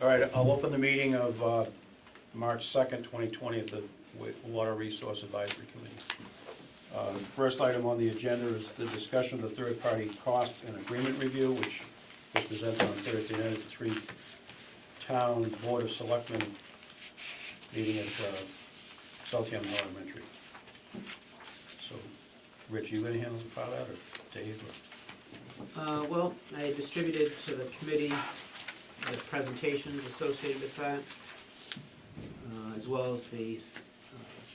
All right, I'll open the meeting of March 2nd, 2020 at the Water Resource Advisory Committee. The first item on the agenda is the discussion of the third-party cost and agreement review, which was presented on Thursday night at the three-town Board of Selectmen meeting at Southampton Elementary. So, Rich, you going to handle the part of that, or Dave? Well, I distributed to the committee the presentations associated with that, as well as the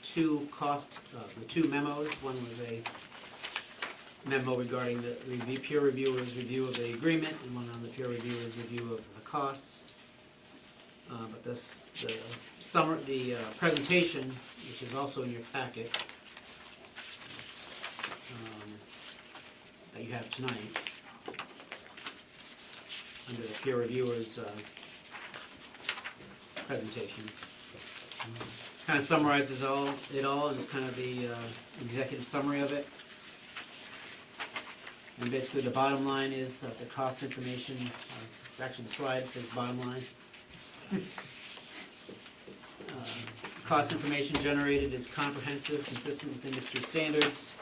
two memos. One was a memo regarding the peer reviewer's review of the agreement, and one on the peer reviewer's review of the costs. But the presentation, which is also in your packet, that you have tonight, under the peer reviewer's presentation, kind of summarizes it all, and is kind of the executive summary of it. And basically, the bottom line is the cost information. It's actually the slide says bottom line. Cost information generated is comprehensive, consistent with industry standards.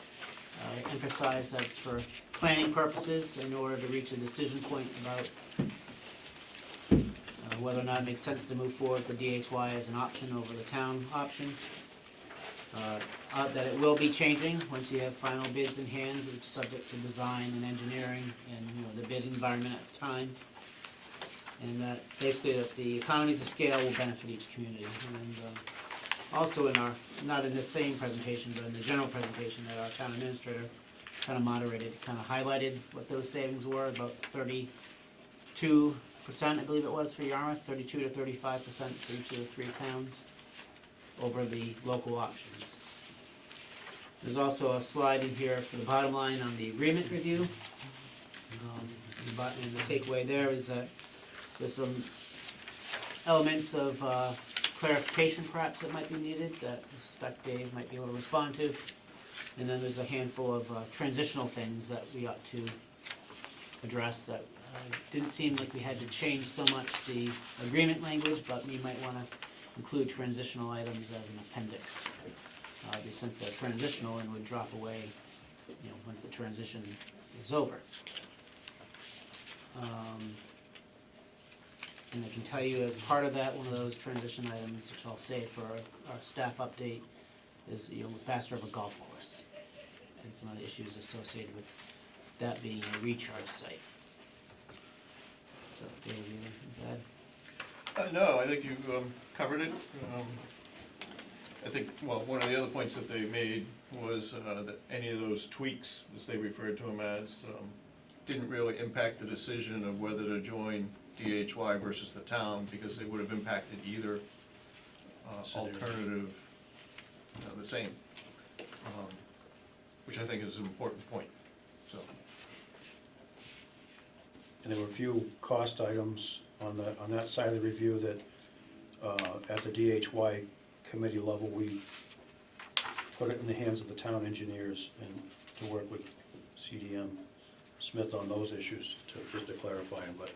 I emphasize that it's for planning purposes in order to reach a decision point about whether or not it makes sense to move forward for DHY as an option over the town option. That it will be changing once you have final bids in hand, which is subject to design and engineering and the bid environment at the time. And that basically that the economies of scale will benefit each community. And also in our, not in this same presentation, but in the general presentation that our town administrator kind of moderated, kind of highlighted what those savings were, about 32%, I believe it was, for Yarmouth, 32 to 35% for each of the three towns over the local options. There's also a slide in here for the bottom line on the agreement review. And the takeaway there is that there's some elements of clarification perhaps that might be needed that I suspect Dave might be able to respond to. And then there's a handful of transitional things that we ought to address that didn't seem like we had to change so much the agreement language, but we might want to include transitional items as an appendix. Since they're transitional and would drop away once the transition is over. And I can tell you as part of that, one of those transition items, which I'll say for our staff update, is Bass River Golf Course and some of the issues associated with that being a recharge site. So, Dave, you anything to add? No, I think you covered it. I think, well, one of the other points that they made was that any of those tweaks, as they referred to them as, didn't really impact the decision of whether to join DHY versus the town, because they would have impacted either alternative the same, which I think is an important point. So. And there were a few cost items on that side of the review that at the DHY committee level we put it in the hands of the town engineers and to work with CDM Smith on those issues just to clarify them. But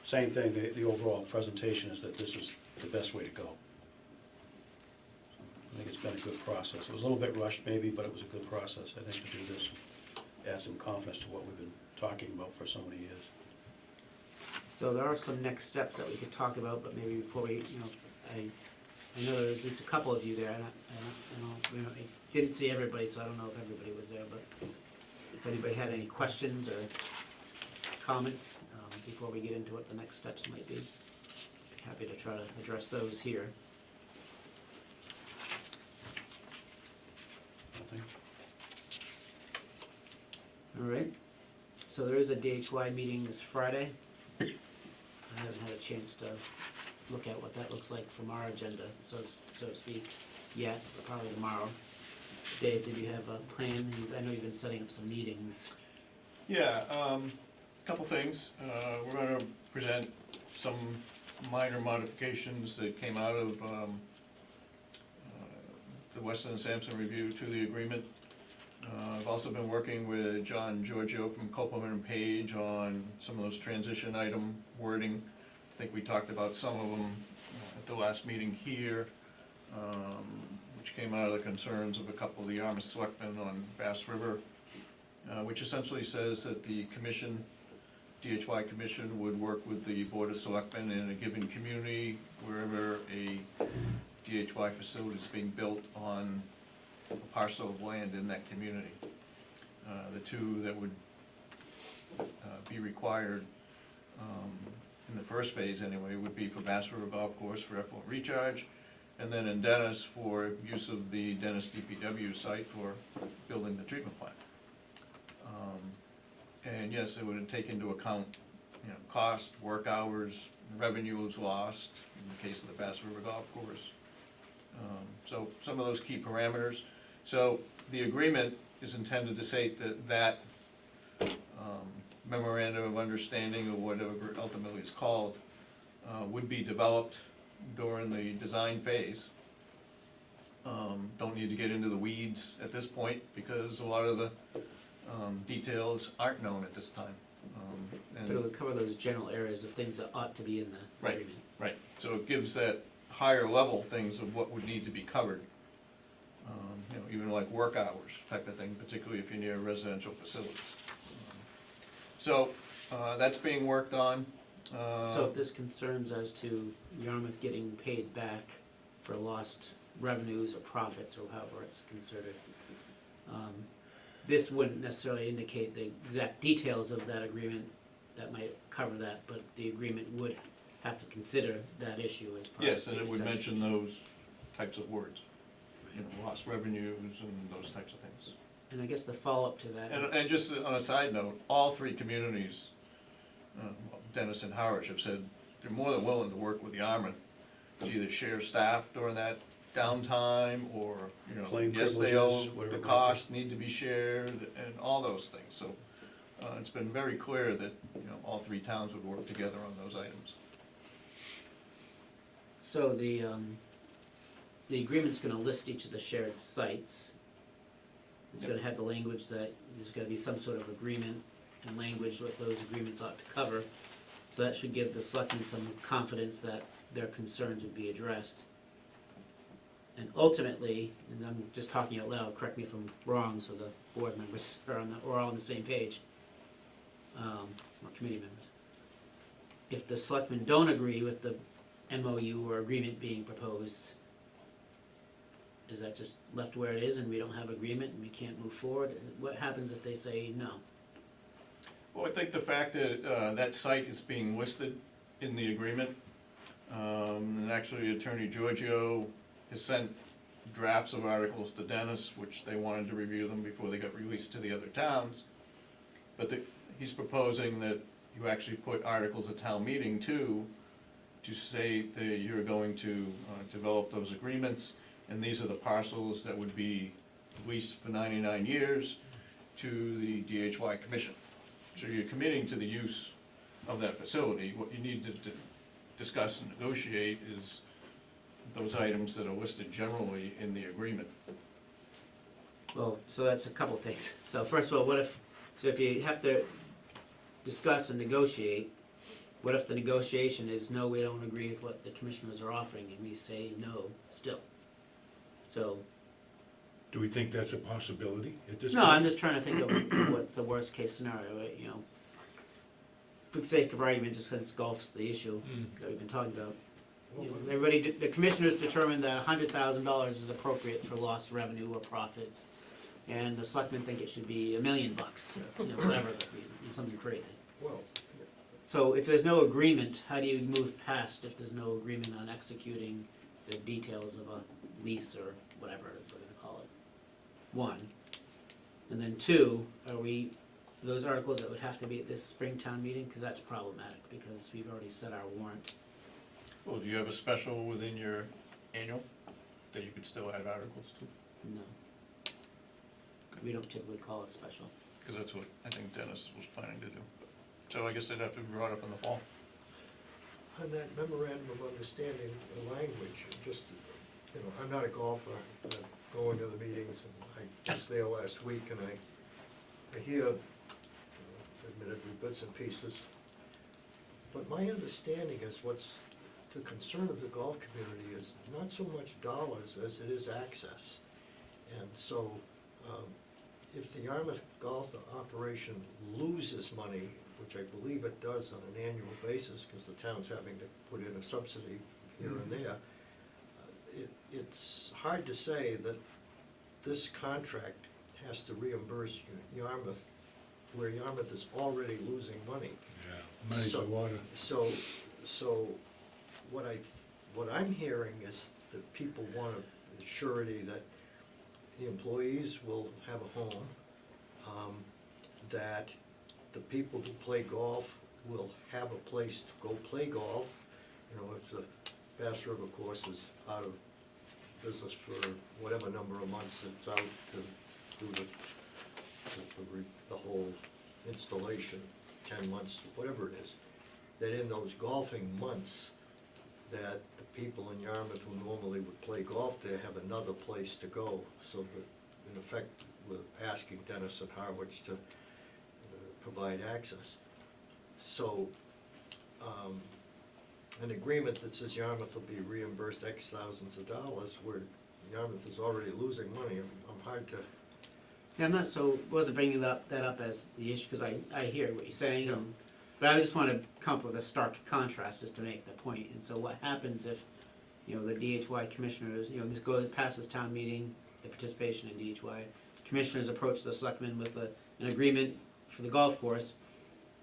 same thing, the overall presentation is that this is the best way to go. I think it's been a good process. It was a little bit rushed maybe, but it was a good process, I think, to do this, add some confidence to what we've been talking about for so many years. So there are some next steps that we could talk about, but maybe before we, I know there's at least a couple of you there, and I didn't see everybody, so I don't know if everybody was there, but if anybody had any questions or comments before we get into what the next steps might be, happy to try to address those here. Nothing. All right, so there is a DHY meeting this Friday. I haven't had a chance to look at what that looks like from our agenda, so to speak, yet, but probably tomorrow. Dave, did you have a plan? I know you've been setting up some meetings. Yeah, a couple things. We're going to present some minor modifications that came out of the Weston and Sampson review to the agreement. I've also been working with John Giorgio from Copeland and Page on some of those transition item wording I think we talked about some of them at the last meeting here, which came out of the concerns of a couple of the Yarmouth selectmen on Bass River, which essentially says that the commission, DHY commission, would work with the Board of Selectmen in a given community wherever a DHY facility is being built on a parcel of land in that community. The two that would be required in the first phase anyway would be for Bass River Golf Course for effluent recharge, and then in Dennis for use of the Dennis DPW site for building the treatment plant. And yes, it would take into account, you know, cost, work hours, revenues lost in the case of the Bass River Golf Course. So some of those key parameters. So the agreement is intended to say that memorandum of understanding, or whatever ultimately it's called, would be developed during the design phase. Don't need to get into the weeds at this point because a lot of the details aren't known at this time. But it would cover those general areas of things that ought to be in the Right. agreement. Right, so it gives that higher level things of what would need to be covered. You know, even like work hours type of thing, particularly if you're near residential facilities. So, that's being worked on. So if there's concerns as to Yarmouth getting paid back for lost revenues or profits, or however it's considered, this wouldn't necessarily indicate the exact details of that agreement that might cover that, but the agreement would have to consider that issue as part of Yes, and it would its mention execution. those types of words, you know, lost revenues and those types of things. And I guess the follow-up to that. And just on a side note, all three communities, Dennis and Harwich, have said they're more than willing to work with Yarmouth to either share staff during that downtime, or, you know, Claim yes, they privileges, owe, whatever the it might be. costs need to be shared, and all those things. So, it's been very clear that, you know, all three towns would work together on those items. So the agreement's gonna list each of the shared sites. It's Yep. gonna have the language that there's gonna be some sort of agreement and language what those agreements ought to cover. So that should give the selectmen some confidence that their concerns would be addressed. And ultimately, and I'm just talking out loud, correct me if I'm wrong, so the board members are we're all on the same page, or committee members. If the selectmen don't agree with the MOU or agreement being proposed, is that just left where it is and we don't have agreement and we can't move forward? What happens if they say no? Well, I think the fact that that site is being listed in the agreement, and actually Attorney Giorgio has sent drafts of articles to Dennis, which they wanted to review them before they got released to the other towns. But he's proposing that you actually put articles at town meeting too, to say that you're going to develop those agreements, and these are the parcels that would be leased for 99 years to the DHY commission. So you're committing to the use of that facility. What you need to discuss and negotiate is those items that are listed generally in the agreement. Well, so that's a couple things. So first of all, if you have to discuss and negotiate, what if the negotiation is, no, we don't agree with what the commissioners are offering, and we say no still? So, Do we think that's a possibility at this no, point? I'm just trying to think of what's the worst case scenario, right? You know, for the sake of argument, just because golf's the issue that we've been talking about. You know, the commissioners determined that $100,000 is appropriate for lost revenue or profits, and the selectmen think it should be $1 million, you know, whatever, something crazy. Well, So if there's no agreement, how do you move past if there's no agreement on executing the details of a lease or whatever we're gonna call it? One. And then two, those articles that would have to be at this Springtown meeting, because that's problematic, because we've already set our warrant. Well, do you have a special within your annual that you could still add articles to? No. We don't typically call it special. Because that's what I think Dennis was planning to do. So I guess they'd have to be brought up in the fall. on that memorandum of understanding, the language, just, you know, I'm not a golfer, I go into the meetings, and I was there last week, and I hear, admittedly, bits and pieces. but my understanding is what's the concern of the golf community is not so much dollars as it is access. And so, if the Yarmouth Golf operation loses money, which I believe it does on an annual basis, because the town's having to put in a subsidy here and there, it's hard to say that this contract has to reimburse Yarmouth, where Yarmouth is already losing money. Yeah, money's the So- water. So what I'm hearing is that people want a surety that the employees will have a home, that the people who play golf will have a place to go play golf. You know, if the Bass River course is out of business for whatever number of months it's out to do the whole installation, 10 months, whatever it is, that in those golfing months, that the people in Yarmouth who normally would play golf there have another place to go. So that, in effect, we're asking Dennis and Harwich to provide access. So, an agreement that says Yarmouth will be reimbursed X thousands of dollars, where Yarmouth is already losing money, I'm hard to, Yeah, I'm not so, wasn't bringing that up as the issue, because I hear what you're saying, Yeah. but I just want to come up with a stark contrast just to make the point. And so what happens if, the DHY commissioners, this goes, passes town meeting, the participation in DHY, commissioners approach the selectmen with an agreement for the golf course,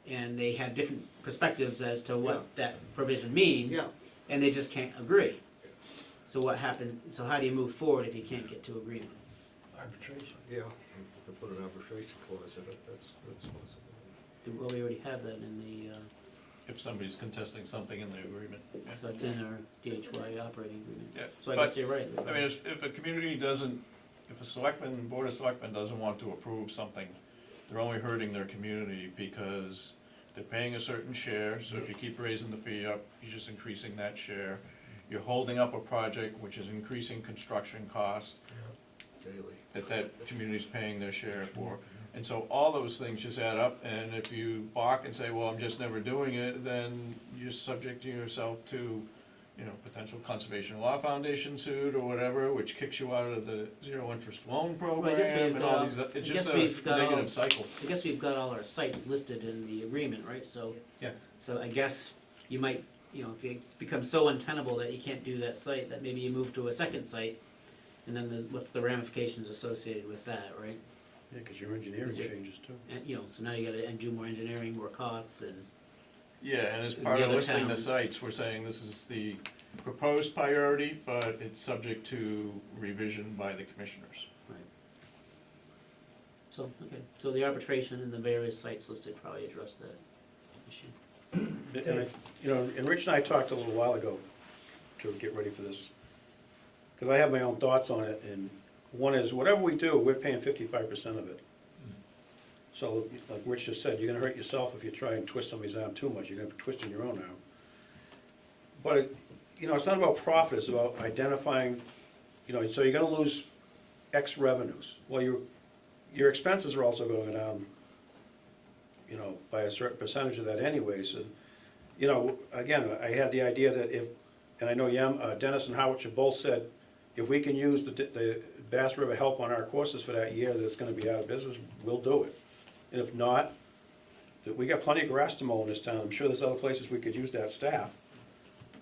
and they have different perspectives as to what that provision means, yeah. and they just can't agree. So what happens, so how do you move forward if you can't get to agreement? Arbitration. Yeah, to put an arbitration clause in it, that's possible. Well, we already have that in the, If somebody's contesting something in the agreement. Yeah. so that's in our DHY operating agreement. Yeah, So I but- guess you're right. I mean, if a community doesn't, if a board of selectmen doesn't want to approve something, they're only hurting their community because they're paying a certain share, so if you keep raising the fee up, you're just increasing that share. You're holding up a project which is increasing construction costs Daily. that community's paying their share for. And so all those things just add up, and if you balk and say, well, I'm just never doing it, then you're subjecting yourself to, potential Conservation Law Foundation suit or whatever, which kicks you out of the zero-interest loan program guess we've and got- all these, it's I just guess a we've got all- negative cycle. I guess we've got all our sites listed in the agreement, right? So, Yeah. so I guess you might, if it becomes so untenable that you can't do that site, that maybe you move to a second site, and then what's the ramifications associated with that, right? Yeah, because your engineering Is it- changes too. And, so now you gotta do more engineering, more costs, and, Yeah, and as And part the of other listing the towns. sites, we're saying this is the proposed priority, but it's subject to revision by the commissioners. right. So, okay, so the arbitration and the various sites listed probably address that issue. And Rich and I talked a little while ago to get ready for this, because I have my own thoughts on it, and one is, whatever we do, we're paying 55% of it. So, like Rich just said, you're gonna hurt yourself if you try and twist somebody's arm too much, you're gonna be twisting your own arm. But, it's not about profit, it's about identifying, so you're gonna lose X revenues. Well, your expenses are also going down, by a certain percentage of that anyway, so, again, I had the idea that if, and I know Dennis and Howard have both said, if we can use the Bass River help on our courses for that year that's gonna be out of business, we'll do it. And if not, that we got plenty of grass to mow in this town, I'm sure there's other places we could use that staff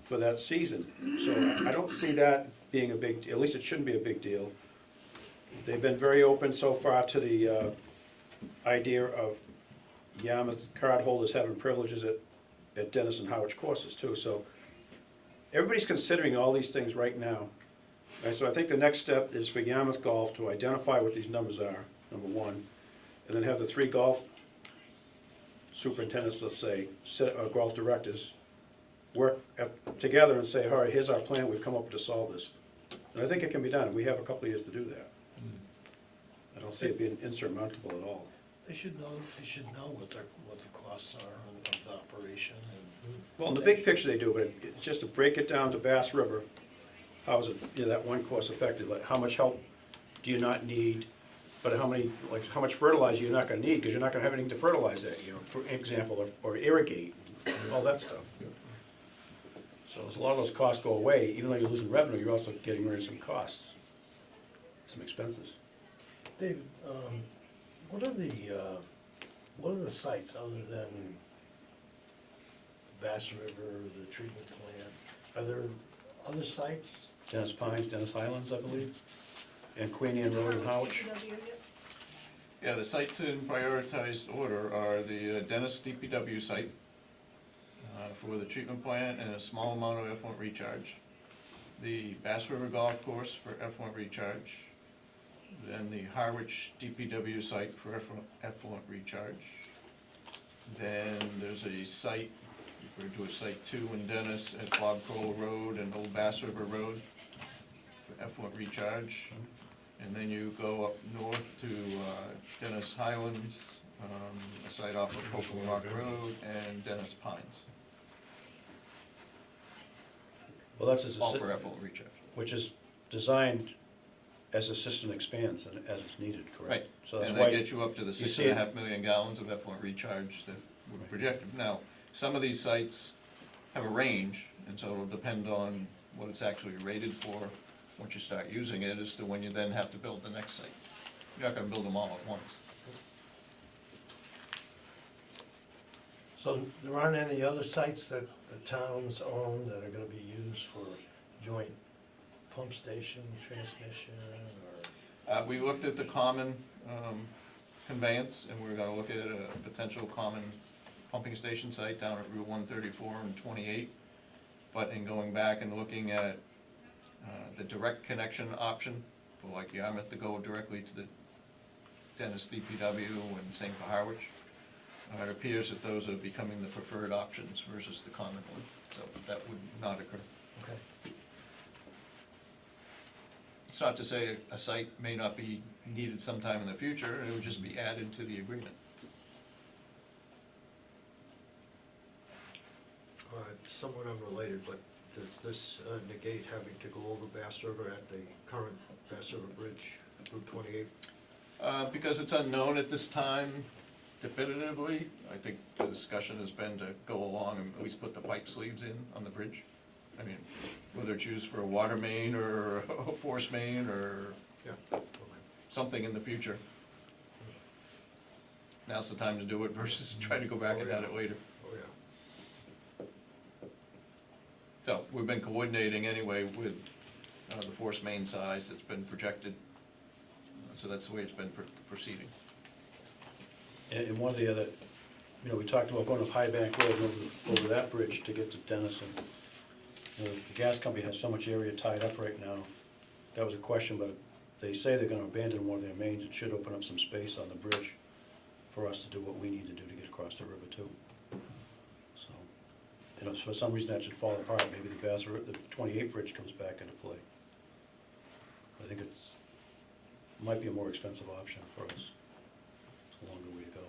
for that season. So I don't see that being a big, at least it shouldn't be a big deal. They've been very open so far to the idea of Yarmouth cardholders having privileges at Dennis and Howard courses too. So everybody's considering all these things right now. And so I think the next step is for Yarmouth Golf to identify what these numbers are, number one, and then have the 3 golf superintendents, let's say, golf directors, work together and say, all right, here's our plan, we've come up with to solve this. And I think it can be done, we have a couple of years to do that. I don't see it being insurmountable at all. They should know what the costs are of the operation and. Well, in the big picture they do, but it's just to break it down to Bass River, how is it, that one course affected, like how much help do you not need, but how much fertilizer you're not gonna need, because you're not gonna have anything to fertilize that year, for example, or irrigate, all that stuff. So as a lot of those costs go away, even though you're losing revenue, you're also getting rid of some costs, some expenses. Dave, what are the sites other than Bass River, the treatment plant? Are there other sites? Dennis Pines, Dennis Highlands, I believe, and Queen Anne Road in Howard. Yeah, the sites in prioritized order are the Dennis DPW site for the treatment plant and a small amount of effluent recharge. The Bass River Golf Course for effluent recharge. Then the Harwich DPW site for effluent recharge. Then there's a site, referred to as Site 2 in Dennis at Bob Kroll Road and Old Bass River Road for effluent recharge. And then you go up north to Dennis Highlands, a site off of Copeland Rock Road, and Dennis Pines, Well, that's as all for effluent recharge. which is designed as the system expands and as it's needed, correct? Right, So that's and why that gets you up to the you see 6.5 million gallons of effluent recharge that we're projected. Now, some of these sites have a range, and so it'll depend on what it's actually rated for, once you start using it, as to when you then have to build the next site. You're not gonna build them all at once. So there aren't any other sites that the towns own that are gonna be used for joint pump station, transmission, or? We looked at the common conveyance, and we're gonna look at a potential common pumping station site down at Route 134 and 28. But in going back and looking at the direct connection option for like Yarmouth to go directly to the Dennis DPW and same for Harwich, it appears that those are becoming the preferred options versus the common one, so that would not occur. Okay. It's not to say a site may not be needed sometime in the future, it would just be added to the agreement. Somewhat unrelated, but does this negate having to go over Bass River at the current Bass River Bridge, Route 28? Because it's unknown at this time definitively, I think the discussion has been to go along and at least put the pipe sleeves in on the bridge. I mean, whether it's used for a water main or a force main or Yeah. Okay. something in the future. Now's the time to do it versus trying to go back and add it later. Oh, yeah. So, we've been coordinating anyway with the force main size that's been projected. So that's the way it's been proceeding. And one of the other, we talked about going to High Bank Road and over that bridge to get to Denison. The gas company has so much area tied up right now. That was a question, but they say they're gonna abandon one of their mains. It should open up some space on the bridge for us to do what we need to do to get across the river too. So, for some reason that should fall apart. Maybe the 28 bridge comes back into play. I think might be a more expensive option for us. It's a longer way to go.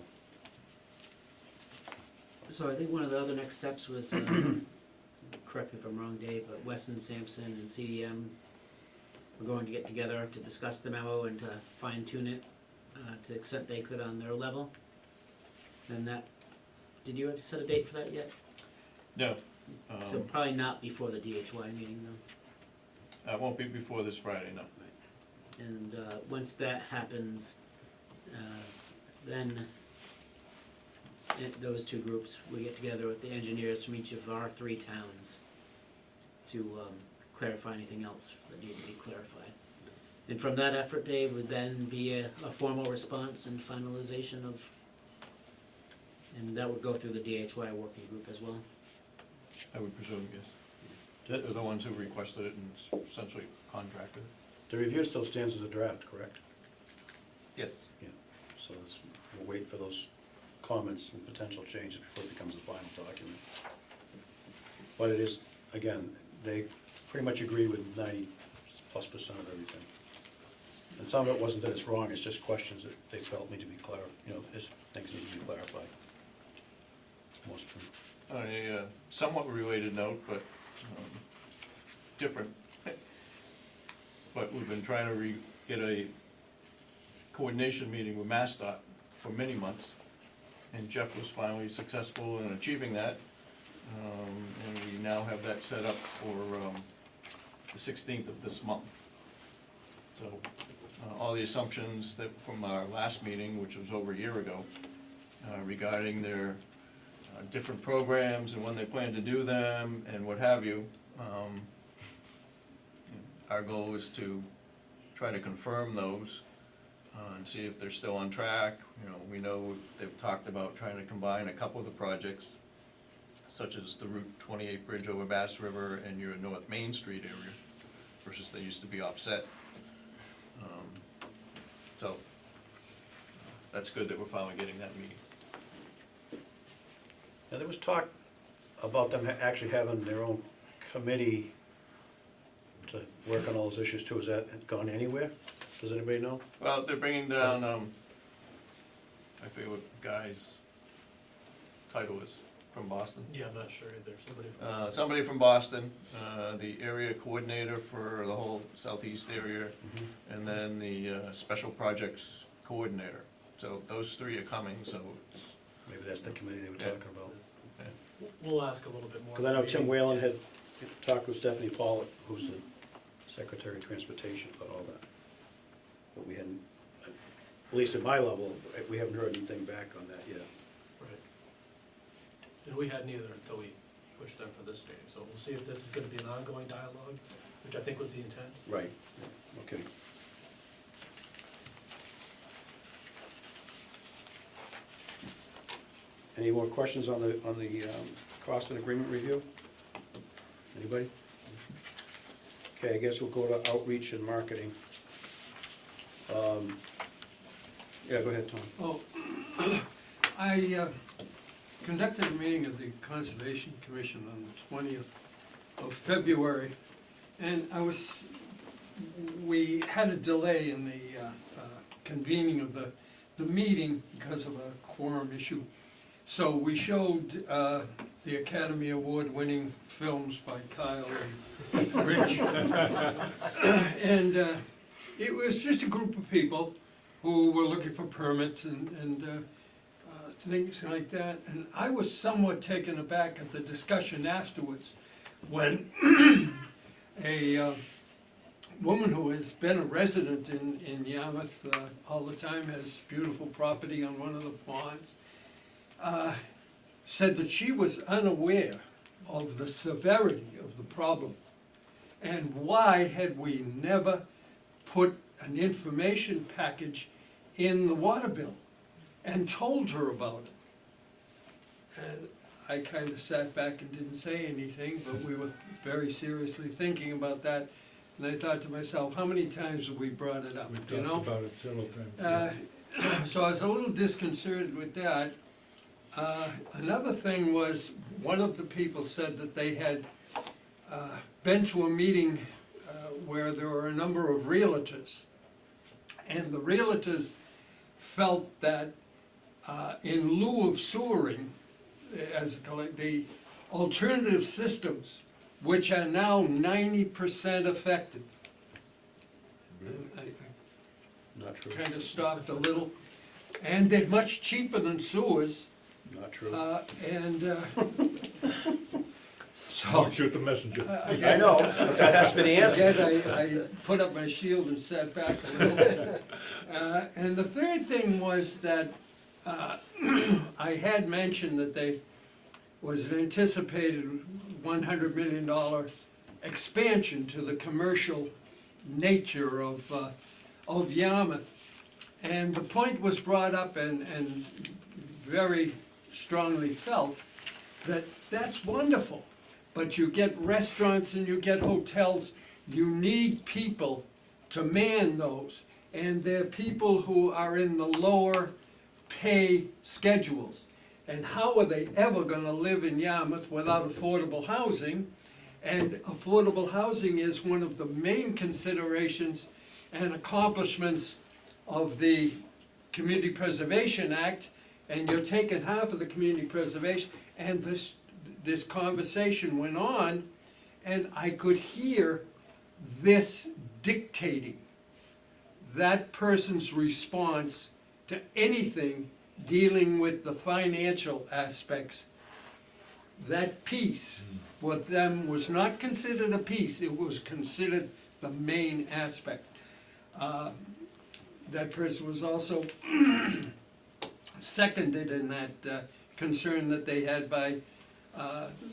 So I think one of the other next steps was, correct me if I'm wrong, Dave, but Weston, Sampson, and CDM were going to get together to discuss the memo and to fine tune it to the extent they could on their level. And that, did you set a date for that yet? No. So probably not before the DHY meeting though. It won't be before this Friday, no. And once that happens, then those two groups, we get together with the engineers from each of our 3 towns to clarify anything else that needed to be clarified. And from that effort, Dave, would then be a formal response and finalization of, and that would go through the DHY working group as well. I would presume, yes. They're the ones who requested it and essentially contracted. The review still stands as a draft, correct? Yes. Yeah. So we'll wait for those comments and potential changes before it becomes a final document. But it is, again, they pretty much agree with 90+% of everything. And some of it wasn't that it's wrong, it's just questions that they felt need to be things need to be clarified. Most of them. On a somewhat related note, but different. But we've been trying to get a coordination meeting with MassDOT for many months, and Jeff was finally successful in achieving that And we now have that set up for the 16th of this month. So all the assumptions that from our last meeting, which was over a year ago, regarding their different programs and when they plan to do them and what have you, our goal is to try to confirm those and see if they're still on track. You know, we know they've talked about trying to combine a couple of the projects, such as the Route 28 bridge over Bass River and your North Main Street area, versus they used to be offset. So that's good that we're finally getting that meeting. Now, there was talk about them actually having their own committee to work on all those issues too. Has that gone anywhere? Does anybody know? Well, they're bringing down, I forget what guy's title is, from Boston. Yeah, I'm not sure either. Somebody from Boston, the area coordinator for the whole southeast area, and then the special projects coordinator. So those three are coming, so it's, Maybe that's the committee they were Yeah. talking about. We'll ask a little bit more. Because I know Tim Whalen had talked with Stephanie Pollitt, who's the Secretary of Transportation, about all that. But we hadn't, at least at my level, we haven't heard anything back on that yet. Right. And we hadn't either until we pushed them for this meeting, so we'll see if this is gonna be an ongoing dialogue, which I think was the intent. Right, okay. Any more questions on the cost and agreement review? Anybody? Okay, I guess we'll go to outreach and marketing. Yeah, go ahead, Tom. Oh, I conducted a meeting of the Conservation Commission on the 20th of February, and we had a delay in the convening of the meeting because of a quorum issue. So we showed the Academy Award-winning films by Kyle and Rich. And it was just a group of people who were looking for permits and things like that. And I was somewhat taken aback at the discussion afterwards when a woman who has been a resident in Yarmouth all the time, has beautiful property on one of the ponds, said that she was unaware of the severity of the problem. And why had we never put an information package in the water bill and told her about it? And I kind of sat back and didn't say anything, but we were very seriously thinking about that. And I thought to myself, how many times have we brought it up, We've you know? talked about it several times. So I was a little disconcerted with that. Another thing was, one of the people said that they had been to a meeting where there were a number of realtors. And the realtors felt that in lieu of sewering, as the alternative systems, which are now 90% effective. And Not true, I kind of stopped a little, and they're much cheaper than sewers. not true. So. Don't shoot the messenger. I know, but that has to be the answer. Again, I put up my shield and sat back a little. And the third thing was that I had mentioned that there was an anticipated $100 million expansion to the commercial nature of Yarmouth. And the point was brought up and very strongly felt that that's wonderful. But you get restaurants and you get hotels, you need people to man those. And they're people who are in the lower pay schedules. And how are they ever gonna live in Yarmouth without affordable housing? And affordable housing is one of the main considerations and accomplishments of the Community Preservation Act. And you're taking half of the community preservation, and this conversation went on, and I could hear this dictating that person's response to anything dealing with the financial aspects. that piece with them was not considered a piece, it was considered the main aspect. That person was also seconded in that concern that they had by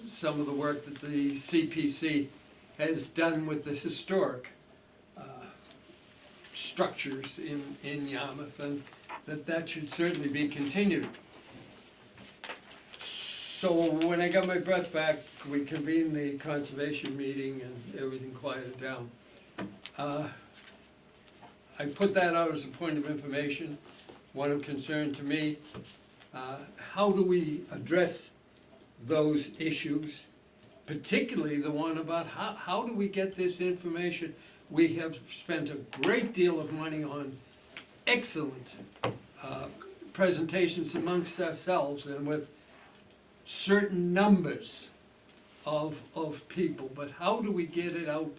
some of the work that the CPC has done with the historic structures in Yarmouth, and that should certainly be continued. So when I got my breath back, we convened the conservation meeting and everything quieted down. I put that out as a point of information, one of concern to me. How do we address those issues, particularly the one about how do we get this information? We have spent a great deal of money on excellent presentations amongst ourselves and with certain numbers of people, but how do we get it out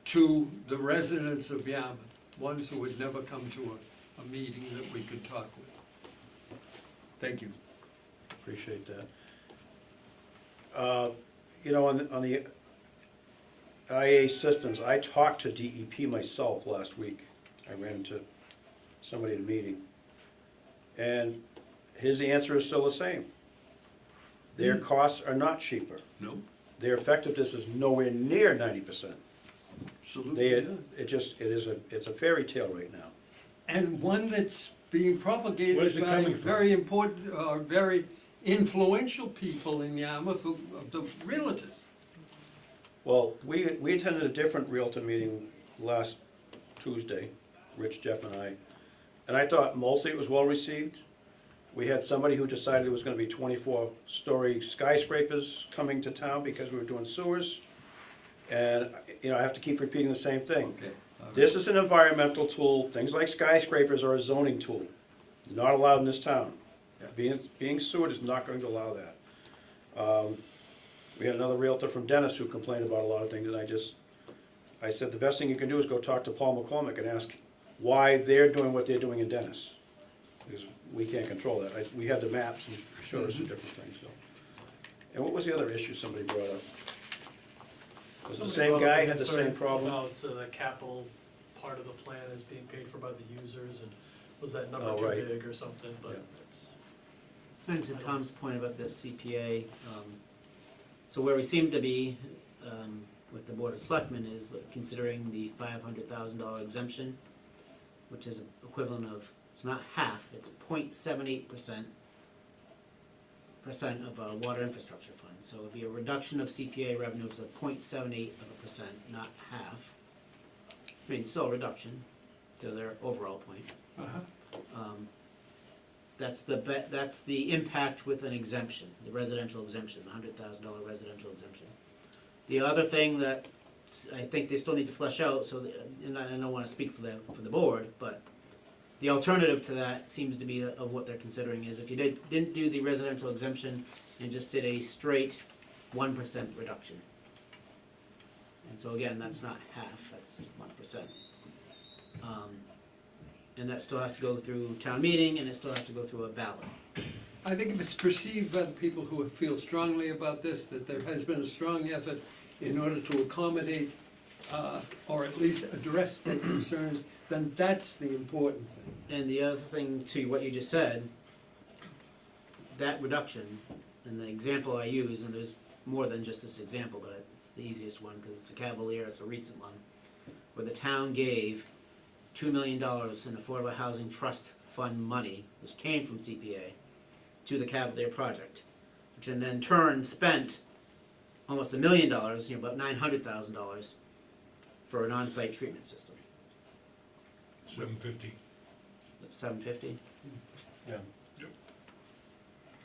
to the residents of Yarmouth, ones who would never come to a meeting that we could talk with? Thank you. Appreciate that. You know, on the IA systems, I talked to DEP myself last week. I ran into somebody at a meeting, and his answer is still the same. Their costs are not cheaper. No, Their effectiveness is nowhere near 90%. absolutely not. It's a fairy tale right now. And one that's being propagated Where's it by coming from? very important, very influential people in Yarmouth, the realtors. Well, we attended a different Realtor meeting last Tuesday, Rich, Jeff, and I thought mostly it was well received. We had somebody who decided it was gonna be 24-story skyscrapers coming to town because we were doing sewers. And, you know, I have to keep repeating the same thing. Okay. This is an environmental tool. Things like skyscrapers are a zoning tool. Not allowed in this town. Being sewered is not going to allow that. We had another Realtor from Dennis who complained about a lot of things, and I said, the best thing you can do is go talk to Paul McCormick and ask why they're doing what they're doing in Dennis. Because we can't control that. We had the maps and showed us the different things, so. And what was the other issue somebody brought up? Was the same guy had the same problem? About the capital part of the plan is being paid for by the users, and was that number Oh, too right. big or something, but Yeah. it's. And to Tom's point about the CPA, so where we seem to be with the Board of Selectmen is considering the $500,000 exemption, which is equivalent of, it's not half, it's 0.78% of water infrastructure fund. So it'd be a reduction of CPA revenues of 0.78%, not half. I mean, still a reduction to their overall point. Uh-huh. That's the impact with an exemption, the residential exemption, the $100,000 residential exemption. The other thing that I think they still need to flesh out, and I don't want to speak for the board, but the alternative to that seems to be of what they're considering is if you didn't do the residential exemption and just did a straight 1% reduction. And so again, that's not half, that's 1%. And that still has to go through town meeting, and it still has to go through a ballot. I think if it's perceived by the people who feel strongly about this, that there has been a strong effort in order to accommodate, or at least address their concerns, then that's the important thing. And the other thing to what you just said, that reduction, and the example I use, and there's more than just this example, but it's the easiest one because it's a Cavalier, it's a recent one, where the town gave $2 million in Affordable Housing Trust Fund money, which came from CPA, to the Cavalier project, which in then turn spent almost $1 million, about $900,000 for an on-site treatment system. 750. That's $750. Yeah.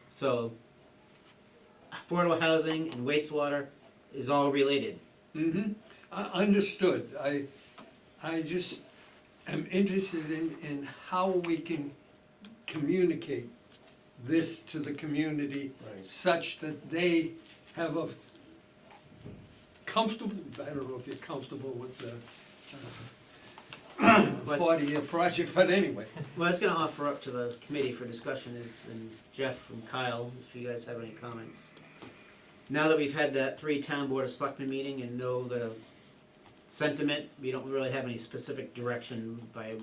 So, affordable housing and wastewater is all related. Mm-hmm. Understood. I just am interested in how we can communicate this to the community Right. such that they have a comfortable, I don't know if you're comfortable with the But- 40-year project, but anyway. What I was gonna offer up to the committee for discussion is, and Jeff and Kyle, if you guys have any comments, now that we've had that 3-town board of selectmen meeting and know the sentiment, we don't really have any specific direction by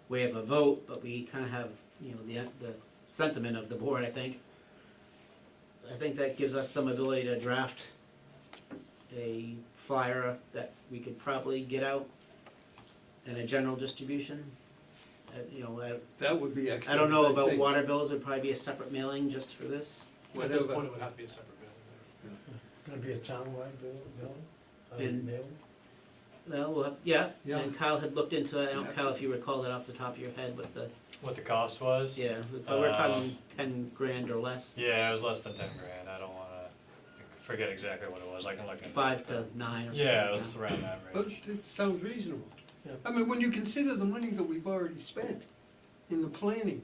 way of a vote, but we kind of have, you know, the sentiment of the board, I think. I think that gives us some ability to draft a flyer that we could probably get out in a general distribution. You know, That would be excellent. I don't know about think. water bills, it'd probably be a separate mailing just for this. At this Whatever. point, it would have to be a separate bill. Gonna be a townwide bill? And- Mail? Well, we'll have, yeah, Yeah. and Kyle had looked into it, I don't, Kyle, if you recall that off the top of your head, but What the cost was? yeah, but we're talking 10 grand or less, Yeah, it was less than 10 grand. I don't wanna forget exactly what it was. I can look into it. 5 to 9 or something. Yeah, it like was that. around that Well, range. it sounds reasonable. Yeah. I mean, when you consider the money that we've already spent in the planning,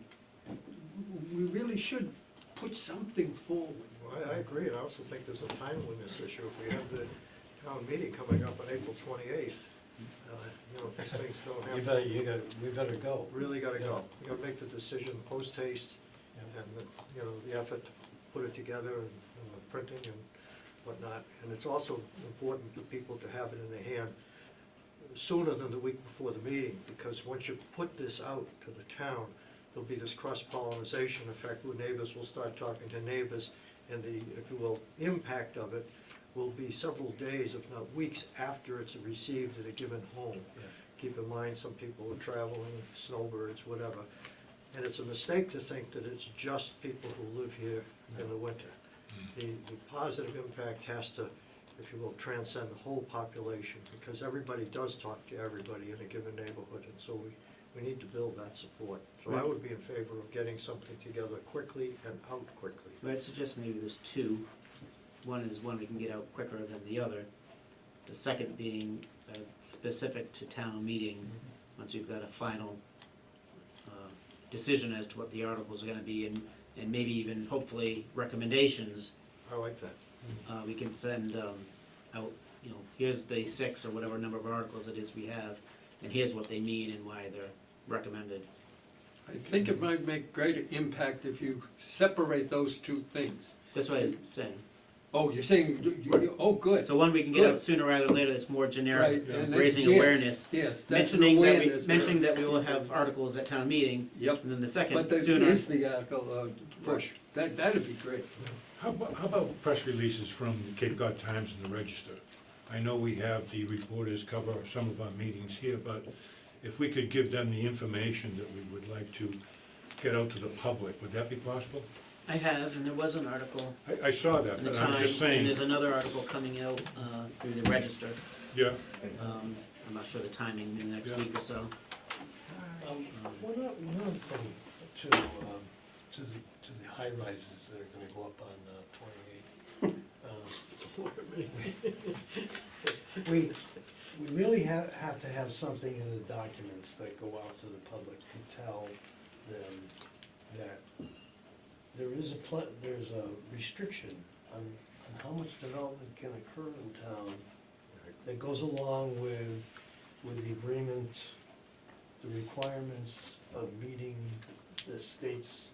we really should put something forward. Well, I agree, and I also think there's a timeliness issue. If we have the town meeting coming up on April 28th, you know, these things don't have. We better go. Really gotta go. You gotta make the decision post haste, and, you know, the effort to put it together, and the printing and whatnot. And it's also important for people to have it in their hand sooner than the week before the meeting, because once you put this out to the town, there'll be this cross-pollination effect where neighbors will start talking to neighbors, and the, if you will, impact of it will be several days, if not weeks, after it's received at a given home. Yeah. Keep in mind, some people are traveling, snowbirds, whatever. And it's a mistake to think that it's just people who live here in the winter. The positive impact has to, if you will, transcend the whole population, because everybody does talk to everybody in a given neighborhood, and so we need to build that support. So I would be in favor of getting something together quickly and out quickly. I'd suggest maybe there's 2. One is one we can get out quicker than the other. The second being specific to town meeting, once we've got a final decision as to what the articles are gonna be, and maybe even hopefully recommendations, I like that. we can send out, you know, here's the 6 or whatever number of articles it is we have, and here's what they mean and why they're recommended. I think it might make greater impact if you separate those two things. That's what I'm saying. Oh, you're saying, oh, good. So one we can get out Good. sooner rather than later that's more generic, Right, and then- raising yes, awareness. Yes, that's an Mentioning that awareness. mentioning that we will have articles at town meeting, Yep, and then the but second, that sooner. is the article, push, that'd be great. How about press releases from the Cape Cod Times and the Register? I know we have the reporters cover some of our meetings here, but if we could give them the information that we would like to get out to the public, would that be possible? I have, and there was an article I saw that, in the but I'm Times, just and saying, there's another article coming out through the Register. yeah, I'm not sure the timing, in the next Yeah. week or so. One other thing to the high rises that are gonna go up on 28. We really have to have something in the documents that go out to the public to tell them that there's a restriction on how much development can occur in town that goes along with the agreement, the requirements of meeting the state's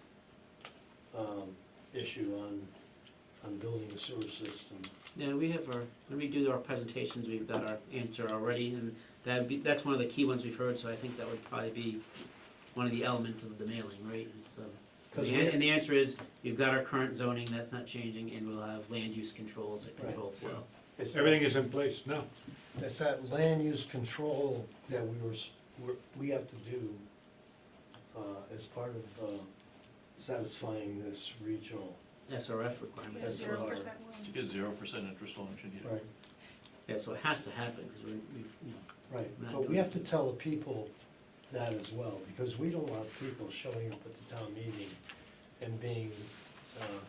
issue on building a sewer system. Yeah, we have when we do our presentations, we've got our answer already, and that's one of the key ones we've heard, so I think that would probably be one of the elements of the mailing, right? And the answer is, you've got our current zoning, that's not changing, and we'll have land use controls that control flow. everything is in place now. It's that land use control that we have to do as part of satisfying this regional. SRF requirements That's as zero well. percent. To get 0% interest loan, should you? Right, Yeah, so it has to happen, because we've, you know, right. Not But we doing have to tell the people that as well, because we don't want people showing up at the town meeting and being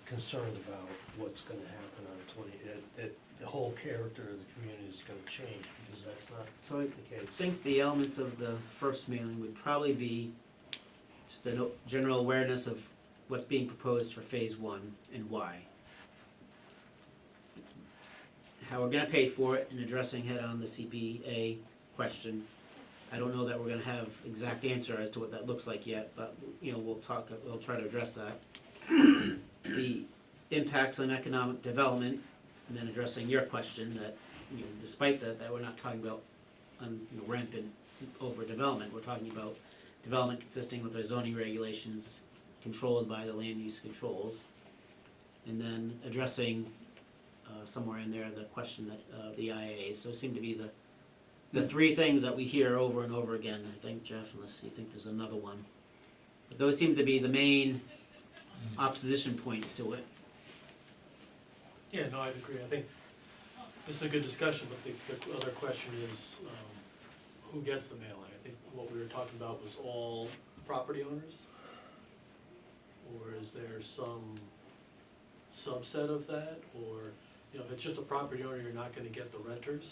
concerned about what's gonna happen on 20, that the whole character of the community is gonna change, because that's not so I the case. think the elements of the first mailing would probably be just a general awareness of what's being proposed for phase 1 and why. How we're gonna pay for it and addressing head-on the CPA question. I don't know that we're gonna have exact answer as to what that looks like yet, but, you know, we'll try to address that. The impacts on economic development And then addressing your question that, you know, despite that we're not talking about rampant overdevelopment, we're talking about development consisting with our zoning regulations controlled by the land use controls. And then addressing somewhere in there the question that the IA. So it seemed to be the three things that we hear over and over again, I think, Jeff, unless you think there's another one. But those seem to be the main opposition points to it. Yeah, no, I'd agree. I think this is a good discussion, but the other question is, who gets the mailing? I think what we were talking about was all property owners? Or is there some subset of that? Or, you know, if it's just a property owner, you're not gonna get the renters.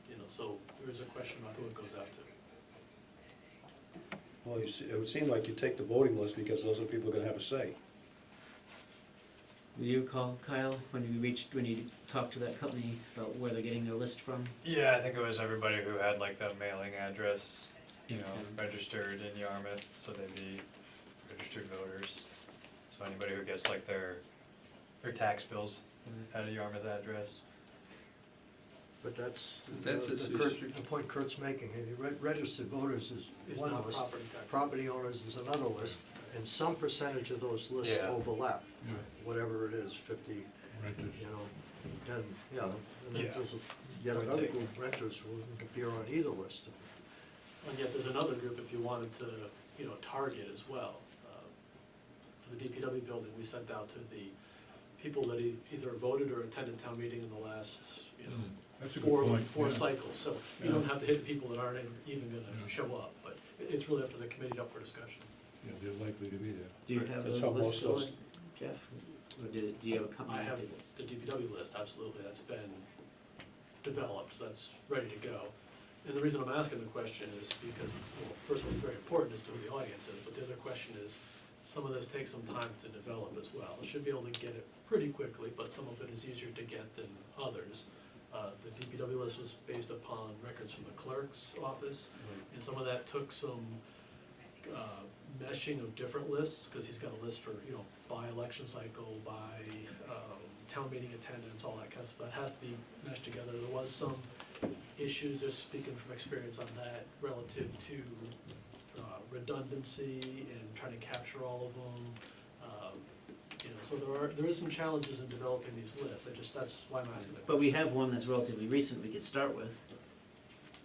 You know, so there is a question about who it goes out to. Well, you see, it would seem like you take the voting list because those are people gonna have a say. Do you recall, Kyle, when you talked to that company about where they're getting their list from? Yeah, I think it was everybody who had like the mailing address, you know, Okay. registered in Yarmouth, so they'd be registered voters. So anybody who gets like their tax bills at a Yarmouth address. But that's, That's a the point Kurt's making. Registered voters is It's one not list, property tax. property owners is another list, and some percentage of those lists Yeah. overlap, Yeah. whatever it is, 50, Renters. you know, and, yeah, and then Yeah. there's yet Point another taken. group of renters who wouldn't appear on either list. And yet there's another group if you wanted to, you know, target as well. For the DPW building, we sent out to the people that either voted or attended town meeting in the last, you know, That's a good point. four yeah. cycles. So you Yeah. don't have to hit the people that aren't even gonna Yeah. show up, but it's really up to the committee up for discussion. Yeah, they're likely to be there. Do you have That's those how lists, most of those- Jeff? Or do you have a company? I that have did it? the DPW list, absolutely, that's been developed, so that's ready to go. And the reason I'm asking the question is because, well, first of all, it's very important as to who the audience is, but the other question is, some of this takes some time to develop as well. I should be able to get it pretty quickly, but some of it is easier to get than others. The DPW list was based upon records from the clerk's office, and some of that took some meshing of different lists, because he's got a list for, you know, by election cycle, by town meeting attendance, all that kind of stuff. That has to be meshed together. There was some issues, just speaking from experience on that, relative to redundancy and trying to capture all of them. You know, so there is some challenges in developing these lists. That's why I'm asking the question. But we have one that's relatively recent we could start with.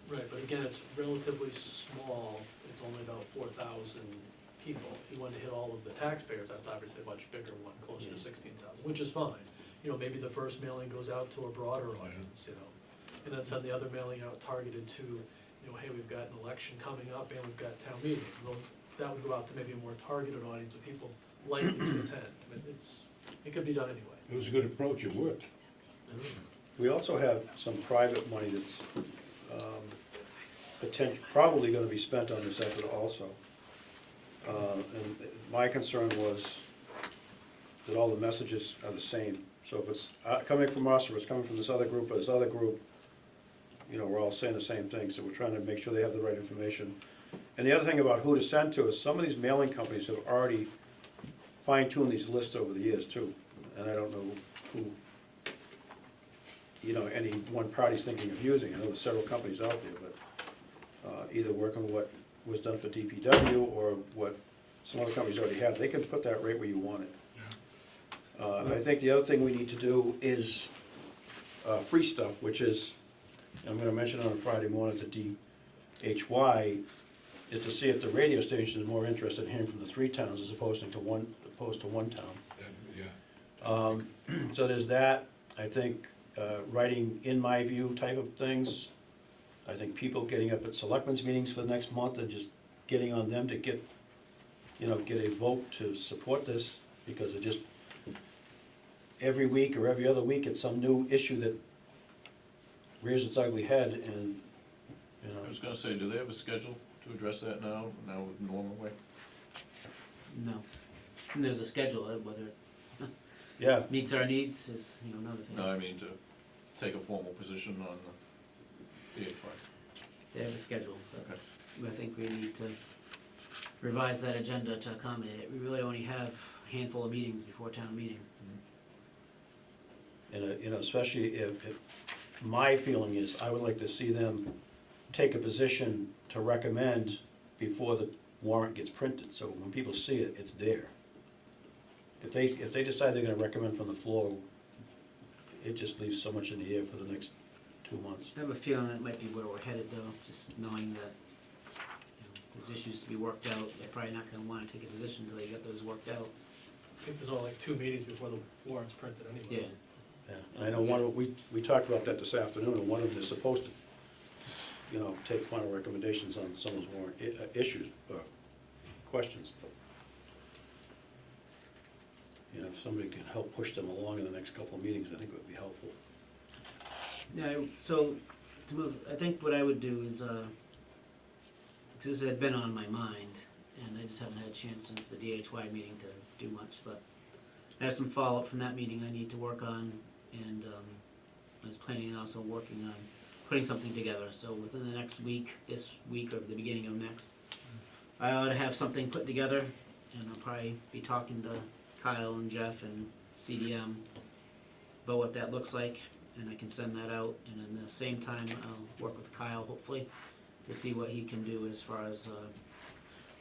Right, but again, it's relatively small, it's only about 4,000 people. If you wanted to hit all of the taxpayers, that's obviously a much bigger one, closer to 16,000, which is fine. You know, maybe the first mailing goes out to a broader audience, you know, and then send the other mailing out targeted to, you know, hey, we've got an election coming up and we've got town meeting. Well, that would go out to maybe a more targeted audience of people likely to attend. I mean, it could be done anyway. It was a good approach, it worked. We also have some private money that's probably gonna be spent on this effort also. And my concern was that all the messages are the same. So if it's coming from us, or it's coming from this other group, or this other group, you know, we're all saying the same thing, so we're trying to make sure they have the right information. And the other thing about who to send to is some of these mailing companies have already fine-tuned these lists over the years too. And I don't know who, you know, any one party's thinking of using. I know there's several companies out there, but either working with what was done for DPW or what some other companies already have, they can put that right where you want it. I think the other thing we need to do is free stuff, which is, I'm gonna mention on a Friday morning at the DHY, is to see if the radio station is more interested in hearing from the three towns as opposed to one town. Yeah. So there's that. I think writing in my view type of things. I think people getting up at selectmen's meetings for the next month and just getting on them to get a vote to support this, because it just, every week or every other week, it's some new issue that rears its ugly head, and, you know. I was gonna say, do they have a schedule to address that now with normal way? No. And there's a schedule, whether it Yeah, meets our needs is, you know, another thing. No, I mean to take a formal position on the DHY. They have a schedule, but Okay. I think we need to revise that agenda to accommodate it. We really only have a handful of meetings before town meeting. And, you know, especially if, my feeling is, I would like to see them take a position to recommend before the warrant gets printed, so when people see it, it's there. If they decide they're gonna recommend from the floor, it just leaves so much in the air for the next 2 months. I have a feeling that might be where we're headed though, just knowing that, you know, there's issues to be worked out. They're probably not gonna wanna take a position until they get those worked out. I think there's only like 2 meetings before the warrant's printed anyway. Yeah. Yeah, and I know one of, we talked about that this afternoon, and one of them is supposed to, you know, take final recommendations on some of those warrant issues, questions. You know, if somebody could help push them along in the next couple of meetings, I think it would be helpful. Yeah, so, to move, I think what I would do is, because this had been on my mind, and I just haven't had a chance since the DHY meeting to do much, but I have some follow-up from that meeting I need to work on, and I was planning on also working on putting something together, so within the next week, this week or the beginning of next, I ought to have something put together, and I'll probably be talking to Kyle and Jeff and CDM about what that looks like, and I can send that out, and in the same time, I'll work with Kyle, hopefully, to see what he can do as far as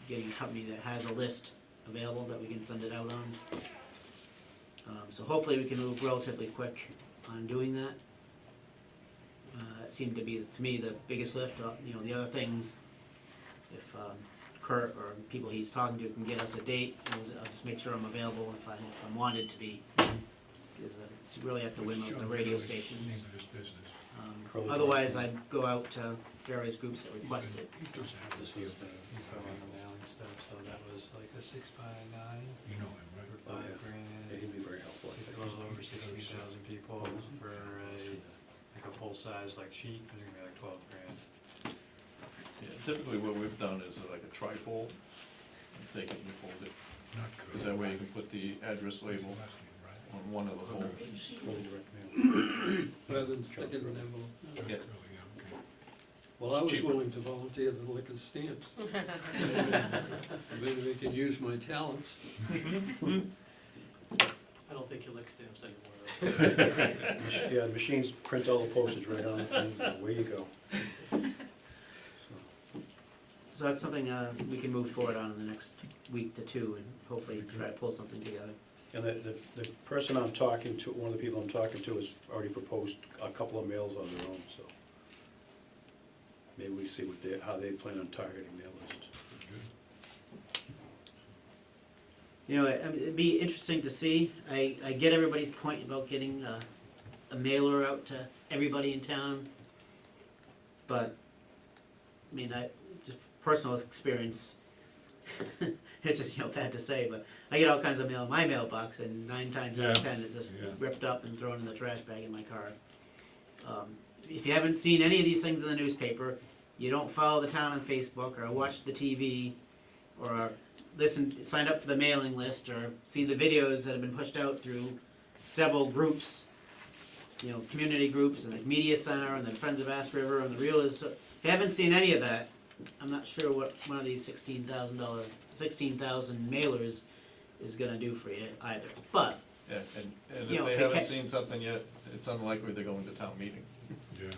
getting a company that has a list available that we can send it out on. So hopefully we can move relatively quick on doing that. It seemed to be, to me, the biggest lift. You know, the other things, if Kurt or people he's talking to can get us a date, I'll just make sure I'm available if I'm wanted to be. Because it's really at the whim of the radio stations. Name of his business. Otherwise, I'd go out to various groups that request it. This was the cover on the mailing stuff, so that was like a 6x9 You know him, right? for Oh, yeah. $5,000. He'd be very helpful, I It think. goes over 60,000 people for a full-size like sheet, and you're gonna be like $12,000. Yeah, typically what we've done is like a trifold, you take it and you fold it, Not good. because that way you can put the address label Last name, right? on one of the holes. Really direct mail. Rather than sticking an envelope. John Yeah. Curley, yeah, okay. Well, I was Cheaper. willing to volunteer the liquor stamps. Maybe they can use my talents. I don't think you lick stamps anymore. Yeah, the machines print all the postage right on it, and away you go. So that's something we can move forward on in the next week to two, and hopefully try to pull something together. And the person I'm talking to, one of the people I'm talking to has already proposed a couple of mails on their own, so maybe we see how they plan on targeting their list. You know, I mean, it'd be interesting to see. I get everybody's point about getting a mailer out to everybody in town, but, I mean, just personal experience, it's just, you know, bad to say, but I get all kinds of mail in my mailbox, and 9 times out of 10 it's just Yeah. ripped up and thrown in the trash bag in my car. If you haven't seen any of these things in the newspaper, you don't follow the town on Facebook, or watch the TV, or sign up for the mailing list, or see the videos that have been pushed out through several groups, you know, community groups, and the Media Center, and the Friends of Ass River, and the Realtors. If you haven't seen any of that, I'm not sure what one of these $16,000 mailers is gonna do for you either. But, Yeah, and You if know, they if they haven't catch- seen something yet, it's unlikely they're going to town meeting. Yeah.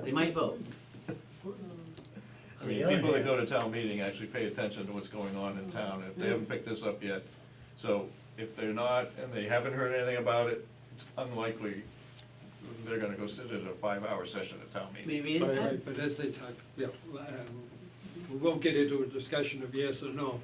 they might vote. I mean, people that go to town meeting actually pay attention to what's going on in town, if they haven't picked this up yet. So if they're not, and they haven't heard anything about it, it's unlikely they're gonna go sit at a 5-hour session at town meeting. Maybe it depends. But as they talk, yeah, we won't get into a discussion of yes or no.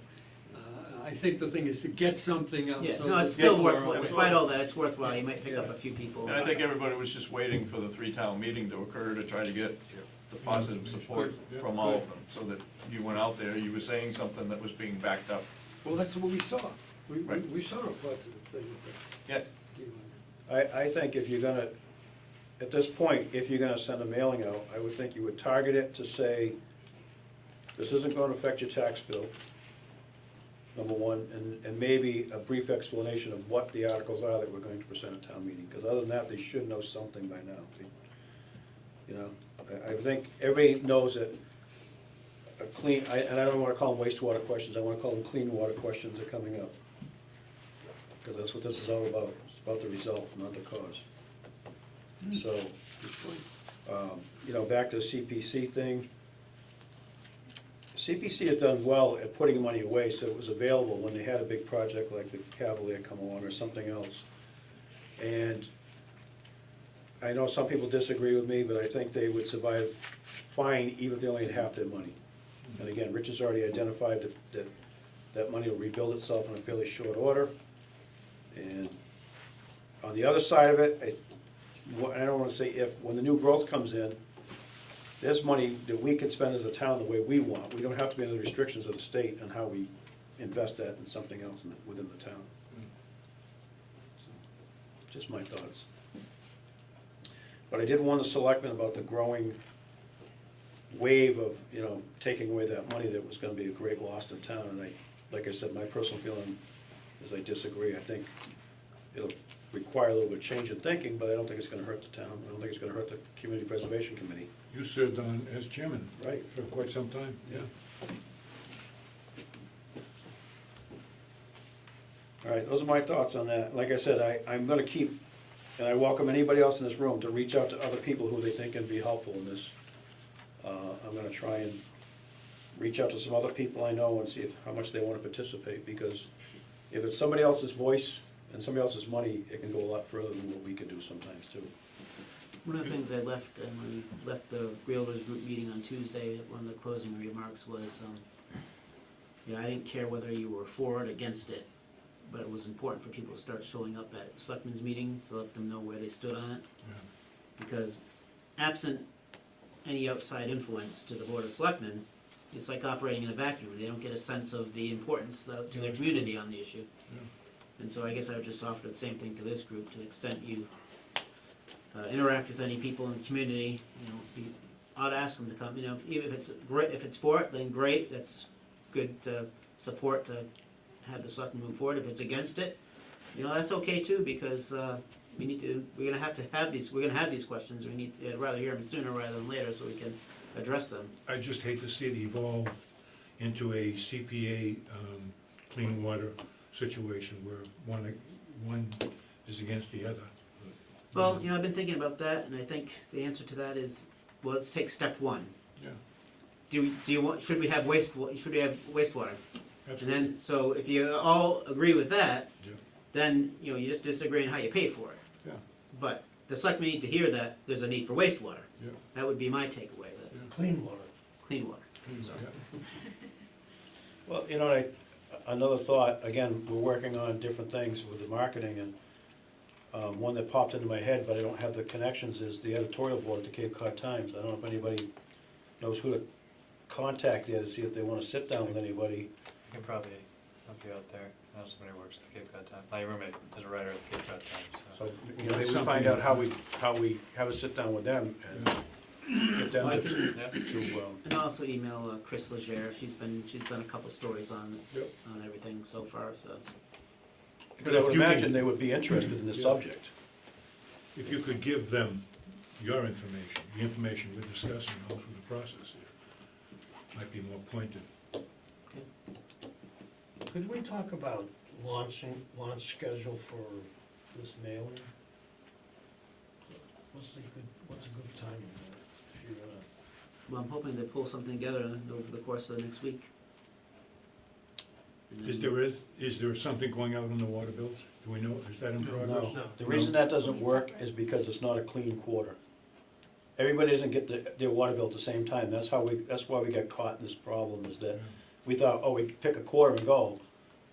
I think the thing is to get something out. Yeah, so no, that it's still people are worthwhile. aware. Despite all that, it's worthwhile. You might pick up a few people. And I think everybody was just waiting for the 3-town meeting to occur to try to get the positive support Good, from all of them, so that you went out there, you were saying something that was being backed up. Well, that's what we saw. Right. We saw a positive thing with Yeah, that. I think if you're gonna, at this point, if you're gonna send a mailing out, I would think you would target it to say, this isn't gonna affect your tax bill, number one, and maybe a brief explanation of what the articles are that we're going to present at town meeting, because other than that, they should know something by now. You know, I think everybody knows that a clean, and I don't wanna call them wastewater questions, I wanna call them clean water questions are coming up. Because that's what this is all about, it's about the result, not the cause. So, you know, back to the CPC thing. CPC has done well at putting money away, so it was available when they had a big project like the Cavalier come along or something else. And I know some people disagree with me, but I think they would survive fine even if they only had half their money. And again, Rich has already identified that money will rebuild itself in a fairly short order. And on the other side of it, I don't wanna say if, when the new growth comes in, there's money that we can spend as a town the way we want. We don't have to be under the restrictions of the state on how we invest that in something else within the town. So, just my thoughts. But I did warn the selectmen about the growing wave of, you know, taking away that money that was gonna be a great loss to town. And like I said, my personal feeling is I disagree. I think it'll require a little bit of change in thinking, but I don't think it's gonna hurt the town. I don't think it's gonna hurt the Community Preservation Committee. You served on as chairman. Right. For quite some time, yeah. All right, those are my thoughts on that. Like I said, I'm gonna keep, and I welcome anybody else in this room to reach out to other people who they think can be helpful in this. I'm gonna try and reach out to some other people I know and see how much they wanna participate, because if it's somebody else's voice and somebody else's money, it can go a lot further than what we can do sometimes too. One of the things I left, and when we left the Realtors Group meeting on Tuesday, one of the closing remarks was, I didn't care whether you were for it or against it, but it was important for people to start showing up at selectmen's meetings to let them know where they stood on it. Because absent any outside influence to the Board of Selectmen, it's like operating in a vacuum. They don't get a sense of the importance to their community on the issue. And so I guess I would just offer the same thing to this group, to the extent you interact with any people in the community, you ought to ask them to come. Even if it's great, if it's for it, then great. That's good support to have the selectmen move forward. If it's against it, that's okay too, because we're gonna have these questions. We need to rather hear them sooner rather than later, so we can address them. I just hate to see it evolve into a CPA clean water situation where one is against the other. Well, I've been thinking about that, and I think the answer to that is, well, let's take step one. Yeah. Do you want? Should we have wastewater? And Absolutely. then, so if you all agree with that, Yeah. then you just disagree on how you pay for it. Yeah. But the selectmen need to hear that there's a need for wastewater. Yeah. That would be my takeaway. That Clean water. clean water. Yeah. Well, another thought, again, we're working on different things with the marketing, and one that popped into my head, but I don't have the connections, is the editorial board at the Cape Cod Times. I don't know if anybody knows who to contact there to see if they want to sit down with anybody. You can probably help you out there. I know somebody who works at the Cape Cod Times. My roommate is a writer at the Cape Cod Times. So, maybe we find out how we have a sit down with them and get them Well, I to, Yeah. And also email Chris Legere. She's done a couple stories on Yep. on everything so far. So but I would If you imagine can- they would be interested in this Yeah. subject. If you could give them your information, the information we're discussing all through the process here, might be more pointed. Could we talk about launch schedule for this mailing? What's a good timing if you're gonna? well, I'm hoping to pull something together over the course of the next week. And then- Is there something going out on the water bills? Do we know, is that in progress? No, the reason that doesn't work is because it's not a clean quarter. Everybody doesn't get their water bill at the same time. That's why we got caught in this problem, is that we thought, oh, we could pick a quarter and go,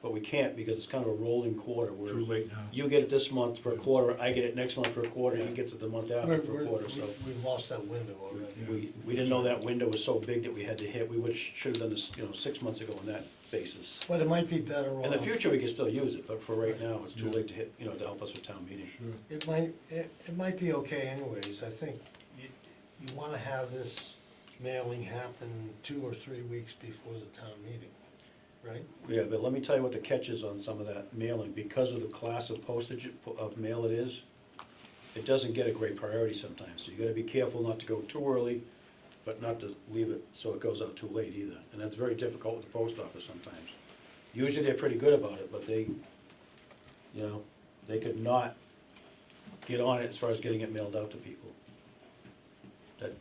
but we can't, because it's kind of a rolling quarter where Too late now. you get it this month for a quarter, I get it next month for a quarter, and he gets it the month after for a quarter, so. We've lost that window already. We didn't know that window was so big that we had to hit. We should have done this, 6 months ago on that basis. But it might be better off. In the future, we can still use it, but for right now, it's too late to hit, to help us with town meeting. Sure. It might be okay anyways. I think you wanna have this mailing happen 2 or 3 weeks before the town meeting, right? Yeah, but let me tell you what the catch is on some of that mailing. Because of the class of postage of mail it is, it doesn't get a great priority sometimes. So you gotta be careful not to go too early, but not to leave it so it goes out too late either. And that's very difficult with the post office sometimes. Usually they're pretty good about it, but they could not get on it as far as getting it mailed out to people. That,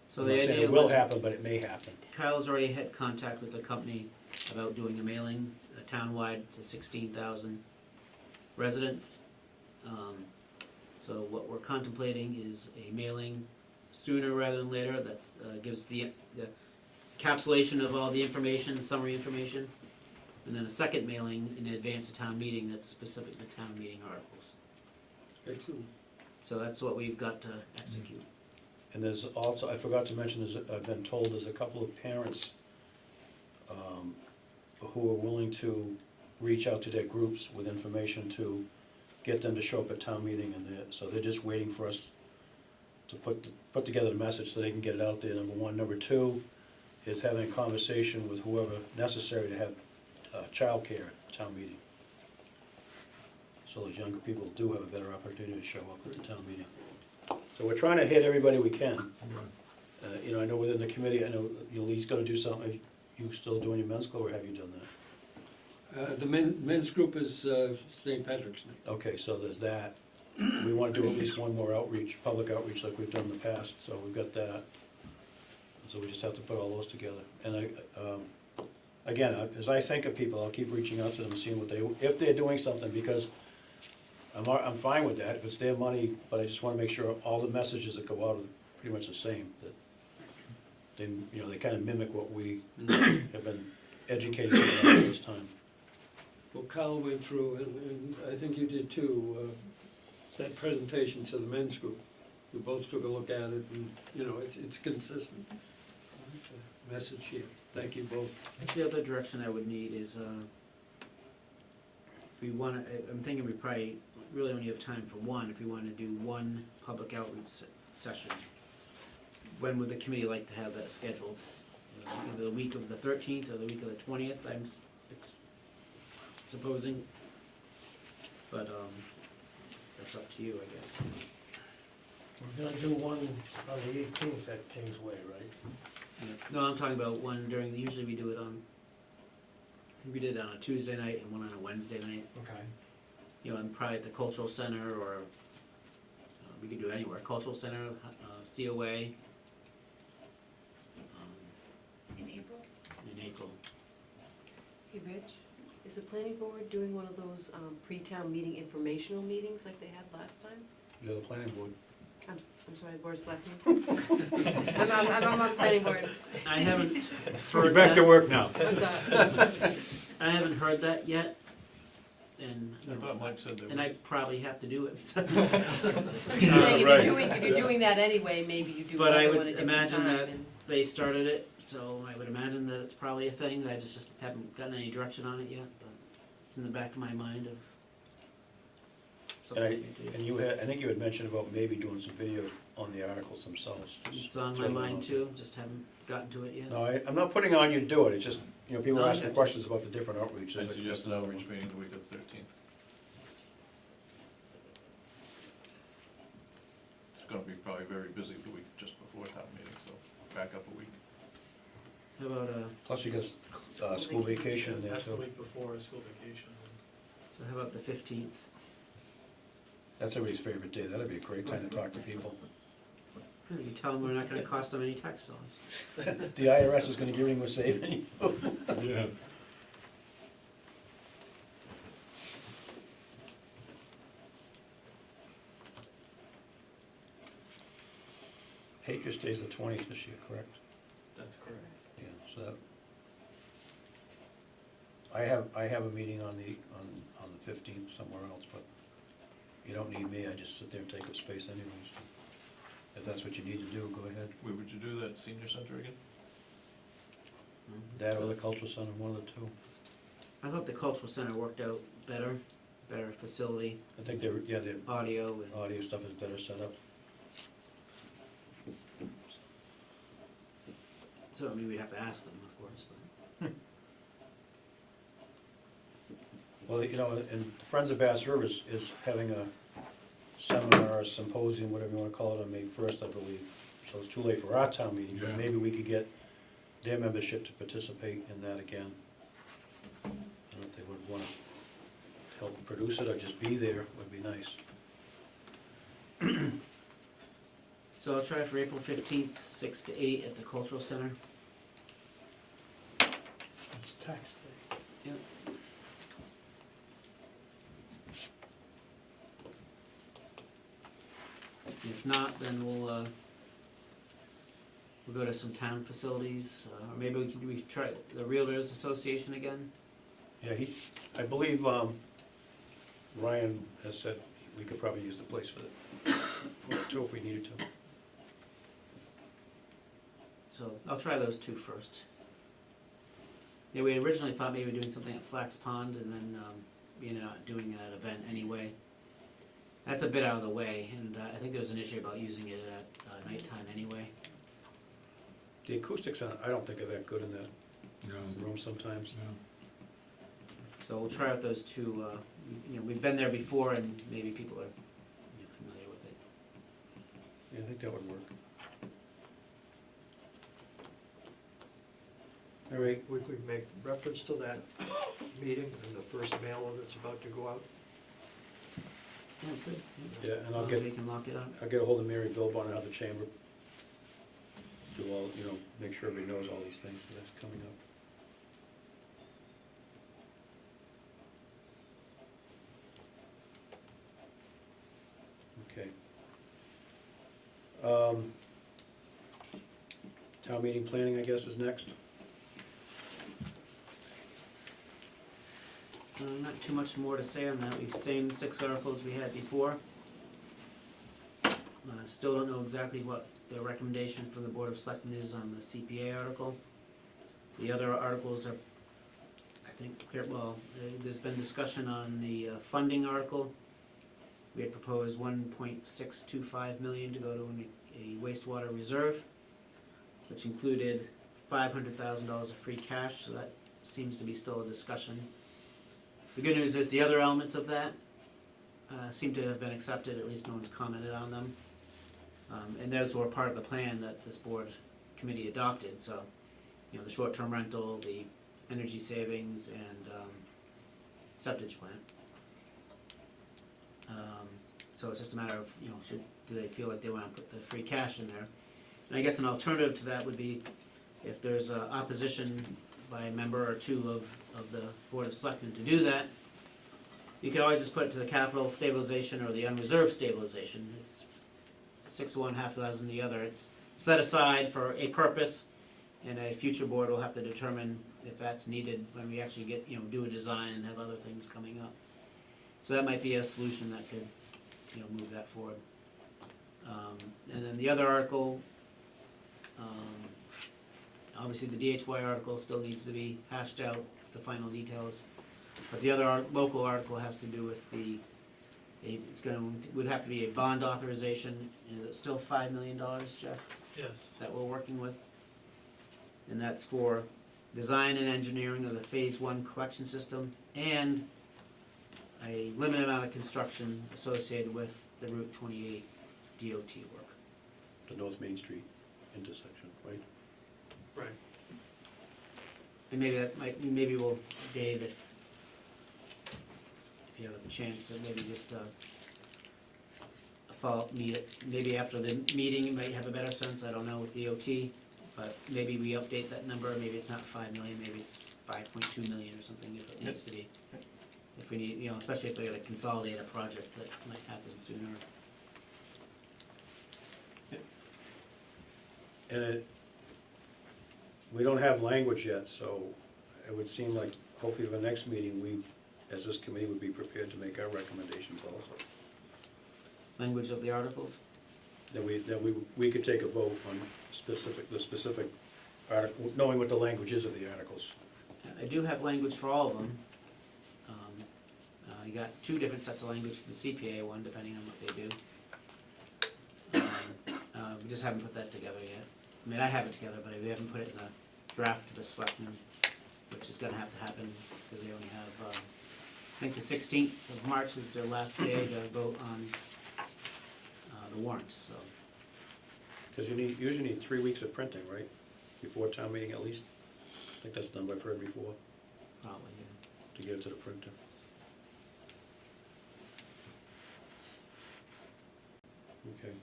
So I'm the not saying idea it will was, happen, but it may happen. Kyle's already had contact with the company about doing a mailing, townwide to 16,000 residents. So what we're contemplating is a mailing sooner rather than later, that's, gives the encapsulation of all the information, summary information, and then a second mailing in advance of town meeting that's specific to town meeting articles. Excellent. So that's what we've got to execute. And there's also, I forgot to mention, I've been told there's a couple of parents who are willing to reach out to their groups with information to get them to show up at town meeting, and so they're just waiting for us to put together the message so they can get it out there, number one. Number two is having a conversation with whoever necessary to have childcare at town meeting. So those younger people do have a better opportunity to show up at the town meeting. So we're trying to hit everybody we can. You know, I know within the committee, I know Lee's gonna do something. Are you still doing your men's club, or have you done that? The men's group is St. Patrick's Night. Okay, so there's that. We wanna do at least one more outreach, public outreach like we've done in the past, so we've got that. So we just have to put all those together. And again, as I think of people, I'll keep reaching out to them and seeing if they're doing something, because I'm fine with that, if it's their money, but I just wanna make sure all the messages that go out are pretty much the same, that they kind of mimic what we have been educated on all this time. Well, Kyle went through, and I think you did too, that presentation to the men's group. We both took a look at it, and, it's consistent. Message here. Thank you both. The other direction I would need is, if we wanna, I'm thinking we probably really only have time for one, if we wanna do one public outreach session. When would the committee like to have that scheduled? Either the week of the 13th or the week of the 20th, I'm supposing. But, that's up to you, I guess. We're gonna do one on the 18th at Kingsway, right? No, I'm talking about one during, usually we do it on, I think we did it on a Tuesday night and one on a Wednesday night. Okay. And probably at the cultural center, or we could do it anywhere, cultural center, COA. In April? In April. Hey, Rich, is the planning board doing one of those pre-town meeting informational meetings like they had last time? You're the planning board. I'm sorry, board of selectmen? I'm on planning board. I haven't We're heard back to that, work now. I'm sorry. I haven't heard that yet, and, I thought Mike said they and were. I probably have to do it. I'm just saying, Right. if you're doing that anyway, maybe you do But I another would one at a different imagine time. that- and- They started it, so I would imagine that it's probably a thing, I just haven't gotten any direction on it yet, but it's in the back of my mind of something And we could do. and I think you had mentioned about maybe doing some videos on the articles themselves. just It's on so my they know. mind too, just haven't gotten to it yet. No, I'm not putting on you to do it, it's just, people No, I asking got you. questions about the different outreaches. I suggest an outreach meeting the week of the 13th. It's gonna be probably very busy the week just before town meeting, so back up a week. How about, Plus you got school vacation in there That's the too. week before school vacation. so how about the 15th? That's everybody's favorite day, that'd be a great time to talk to people. You tell them we're not gonna cost them any tax dollars. The IRS is gonna give you a saving. Yeah. Patriots Day's the 20th this year, correct? That's correct. Yeah, so that. I have a meeting on the 15th somewhere else, but you don't need me, I just sit there and take up space anyways. If that's what you need to do, go ahead. Where would you do that, senior center again? That or the cultural center, one of the two. I thought the cultural center worked out better facility, I think their audio, and audio stuff is better set up. so, I mean, we'd have to ask them, of course, but. Well, and Friends of Bass River is having a seminar, or symposium, whatever you wanna call it, on May 1st, I believe. So it's too late for our town meeting, but Yeah. maybe we could get their membership to participate in that again. I don't know if they would wanna help produce it or just be there, would be nice. So I'll try for April 15th, 6 to 8 at the Cultural Center. It's tax day. Yep. If not, then we'll go to some town facilities, or maybe we could try the Realtors Association again. Yeah, I believe, Ryan has said we could probably use the place for it too if we needed to. So I'll try those two first. Yeah, we originally thought maybe doing something at Flax Pond and then, not doing that event anyway. That's a bit out of the way, and I think there was an issue about using it at nighttime anyway. The acoustics, I don't think are that good in that No, room sometimes. no. So we'll try out those two, we've been there before and maybe people are familiar with it. Yeah, I think that would work. All right, Would we make reference to that meeting and the first mailer that's about to go out? Yeah, good. yeah, and As I'll long as we get can lock it up. a hold of Mary Bilbon out of the chamber. Do all, make sure everybody knows all these things that's coming up. Okay. Town meeting planning, I guess, is next. Not too much more to say on that. We've same 6 articles we had before. Still don't know exactly what the recommendation from the Board of Selectmen is on the CPA article. The other articles are, I think, clear. Well, there's been discussion on the funding article. We had proposed 1.625 million to go to a wastewater reserve, which included $500,000 of free cash, so that seems to be still a discussion. The good news is the other elements of that seem to have been accepted, at least no one's commented on them. And those were part of the plan that this board committee adopted, so, the short-term rental, the energy savings, and septic plant. So it's just a matter of, do they feel like they want to put the free cash in there? And I guess an alternative to that would be if there's opposition by a member or two of the Board of Selectmen to do that, you could always just put it to the capital stabilization or the unreserved stabilization. It's 6 of one, half a dozen the other. It's set aside for a purpose, and a future board will have to determine if that's needed when we actually get, do a design and have other things coming up. So that might be a solution that could, move that forward. And then the other article, obviously the DHY article still needs to be hashed out, the final details. But the other local article has to do with would have to be a bond authorization. Is it still $5 million, Jeff, Yes. that we're working with? And that's for design and engineering of the Phase 1 collection system and a limited amount of construction associated with the Route 28 DOT work. The North Main Street intersection, right? Right. And maybe we'll, Dave, if you have a chance, maybe just a follow-up maybe after the meeting, you might have a better sense, I don't know, with DOT, but maybe we update that number, maybe it's not 5 million, maybe it's 5.2 million or something if it needs to be. If we need, especially if they're gonna consolidate a project that might happen sooner. And we don't have language yet, so it would seem like hopefully for the next meeting, we, as this committee, would be prepared to make our recommendations also. Language of the articles? That we could take a vote on the specific article, knowing what the language is of the articles. I do have language for all of them. You got 2 different sets of language for the CPA one, depending on what they do. We just haven't put that together yet. I mean, I have it together, but we haven't put it in the draft to the selectmen, which is gonna have to happen, because they only have, I think the 16th of March is their last day to vote on the warrant, so. Because you usually need 3 weeks of printing, right? Before town meeting at least? I think that's the number I've heard before, Probably, yeah. to get it to the printer. Okay.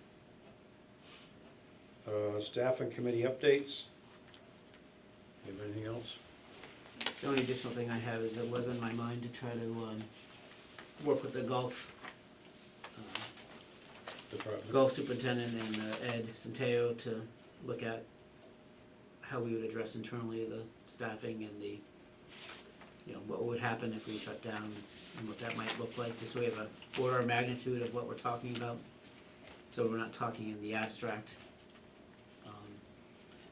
Staff and committee updates. You have anything else? The only additional thing I have is it was in my mind to try to work with the golf Department? golf superintendent and Ed Centeo to look at how we would address internally the staffing and the, you know, what would happen if we shut down and what that might look like, just so we have a order of magnitude of what we're talking about, so we're not talking in the abstract.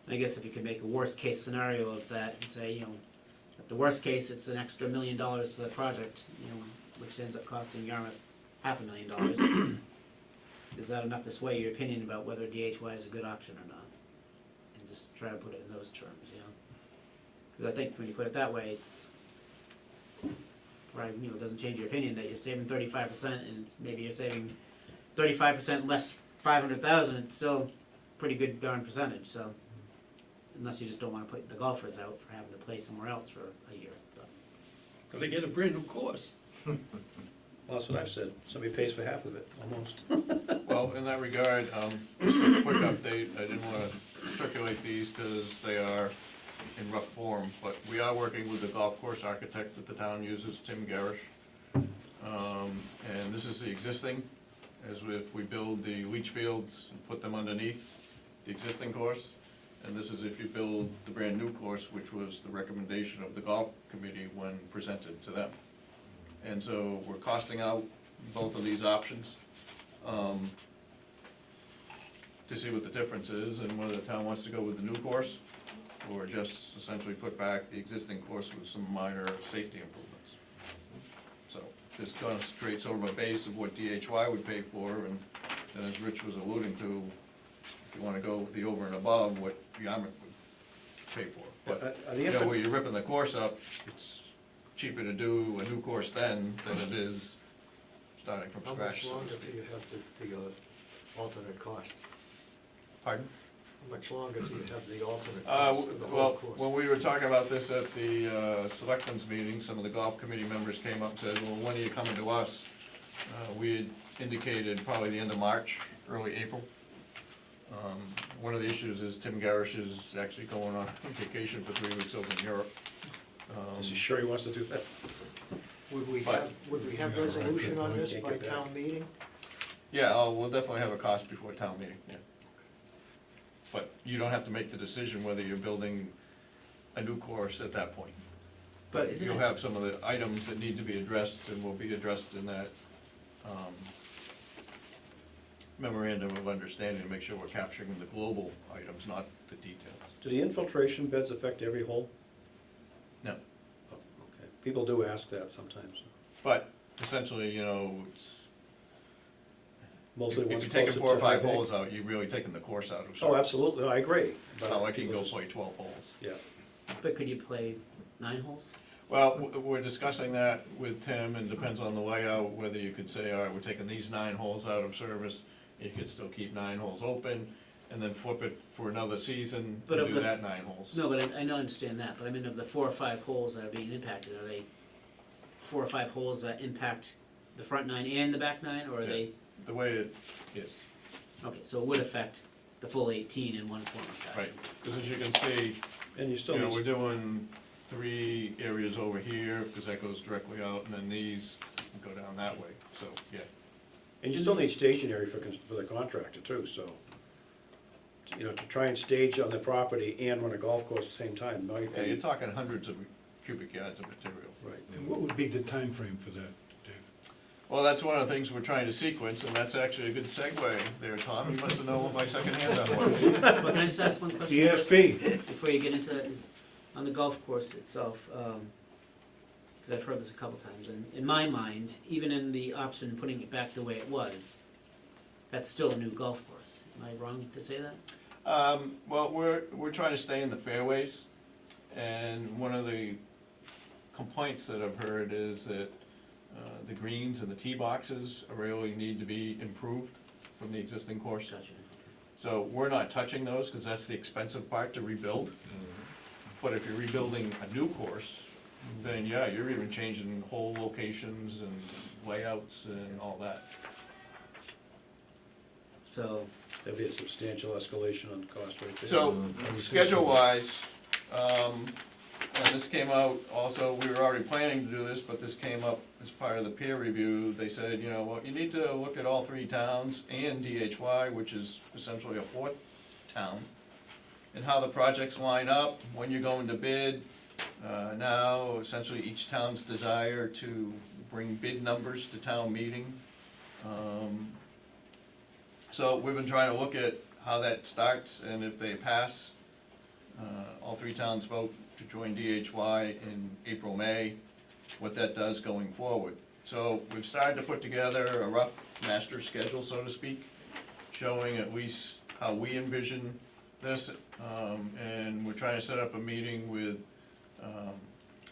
I guess if you could make a worst case scenario of that and say, you know, at the worst case, it's an extra $1 million to the project, you know, which ends up costing Yarmouth $500,000. Is that enough to sway your opinion about whether DHY is a good option or not? And just try to put it in those terms, you know? Because I think when you put it that way, it's, right, you know, it doesn't change your opinion that you're saving 35% and it's, maybe you're saving 35% less 500,000, it's still a pretty good darn percentage, so. Unless you just don't wanna put the golfers out for having to play somewhere else for a year, but. Gotta get a brand new course. Well, that's what I've said. Somebody pays for half of it, almost. Well, in that regard, just a quick update, I didn't wanna circulate these because they are in rough form, but we are working with the golf course architect that the town uses, Tim Garish. And this is the existing, as if we build the leach fields and put them underneath the existing course. And this is if you build the brand-new course, which was the recommendation of the golf committee when presented to them. And so we're costing out both of these options to see what the difference is and whether the town wants to go with the new course or just essentially put back the existing course with some minor safety improvements. So this concentrates sort of a base of what DHY would pay for, and then as Rich was alluding to, if you wanna go with the over and above what Yarmouth would pay for. But, Are the you know, infant- where you're ripping the course up, it's cheaper to do a new course then than it is starting from How scratch, much so to longer do speak. you have the alternate cost? Pardon? How much longer do you have the alternate Uh, cost for the whole well, course? when we were talking about this at the selectmen's meeting, some of the golf committee members came up and said, well, when are you coming to us? We had indicated probably the end of March, early April. One of the issues is Tim Garish is actually going on vacation for 3 weeks over in Europe. Is he sure he wants to do that? Would we but- have resolution on this Can't by get back. town meeting? Yeah, we'll definitely have a cost before town meeting, yeah. But you don't have to make the decision whether you're building a new course at that point. But isn't You'll it, have some of the items that need to be addressed and will be addressed in that memorandum of understanding to make sure we're capturing the global items, not the details. Do the infiltration beds affect every hole? No. Oh, okay. People do ask that sometimes. But essentially, you know, it's, Mostly if ones you're taking closer 4 or to 5 high holes bank. out, you're really taking the course out of Oh, service. absolutely, no, I agree. It's not like you can people go just- play 12 holes. Yeah. but could you play 9 holes? Well, we're discussing that with Tim, and depends on the layout, whether you could say, all right, we're taking these 9 holes out of service, you could still keep 9 holes open, and then flip it for another season, But and of do the- that 9 holes. No, but I don't understand that, but I mean, of the 4 or 5 holes that are being impacted, are they 4 or 5 holes that impact the front 9 and the back 9, or are Yeah. they, The way it is, okay, so it would affect the full 18 in one form or fashion? right, because as you can see, And you still you know, we're need, doing 3 areas over here, because that goes directly out, and then these go down that way, so, yeah. and you still need stationary for the contractor too, so. You know, to try and stage on the property and run a golf course at the same time, in my Yeah, you're opinion. talking hundreds of cubic yards of material. Right. And what would be the time frame for that, Dave? Well, that's one of the things we're trying to sequence, and that's actually a good segue there, Tom. You must have known what my second handout was. Well, can I just ask one question? first? ESP. Before you get into that, is on the golf course itself, because I've heard this a couple times, and in my mind, even in the option putting it back the way it was, that's still a new golf course. Am I wrong to say that? Well, we're trying to stay in the fairways, and one of the complaints that I've heard is that the greens and the tee boxes really need to be improved from the existing course. Gotcha. So we're not touching those, because that's the expensive part to rebuild. But if you're rebuilding a new course, then yeah, you're even changing hole locations and layouts and all that. So, That'd be a substantial escalation on the cost right there. So, schedule-wise, and this came out also, we were already planning to do this, but this came up as part of the peer review. They said, you know, well, you need to look at all three towns and DHY, which is essentially a fourth town, and how the projects line up, when you're going to bid. Now, essentially, each town's desire to bring bid numbers to town meeting. So we've been trying to look at how that starts, and if they pass, all three towns vote to join DHY in April, May, what that does going forward. So we've started to put together a rough master schedule, so to speak, showing at least how we envision this, and we're trying to set up a meeting with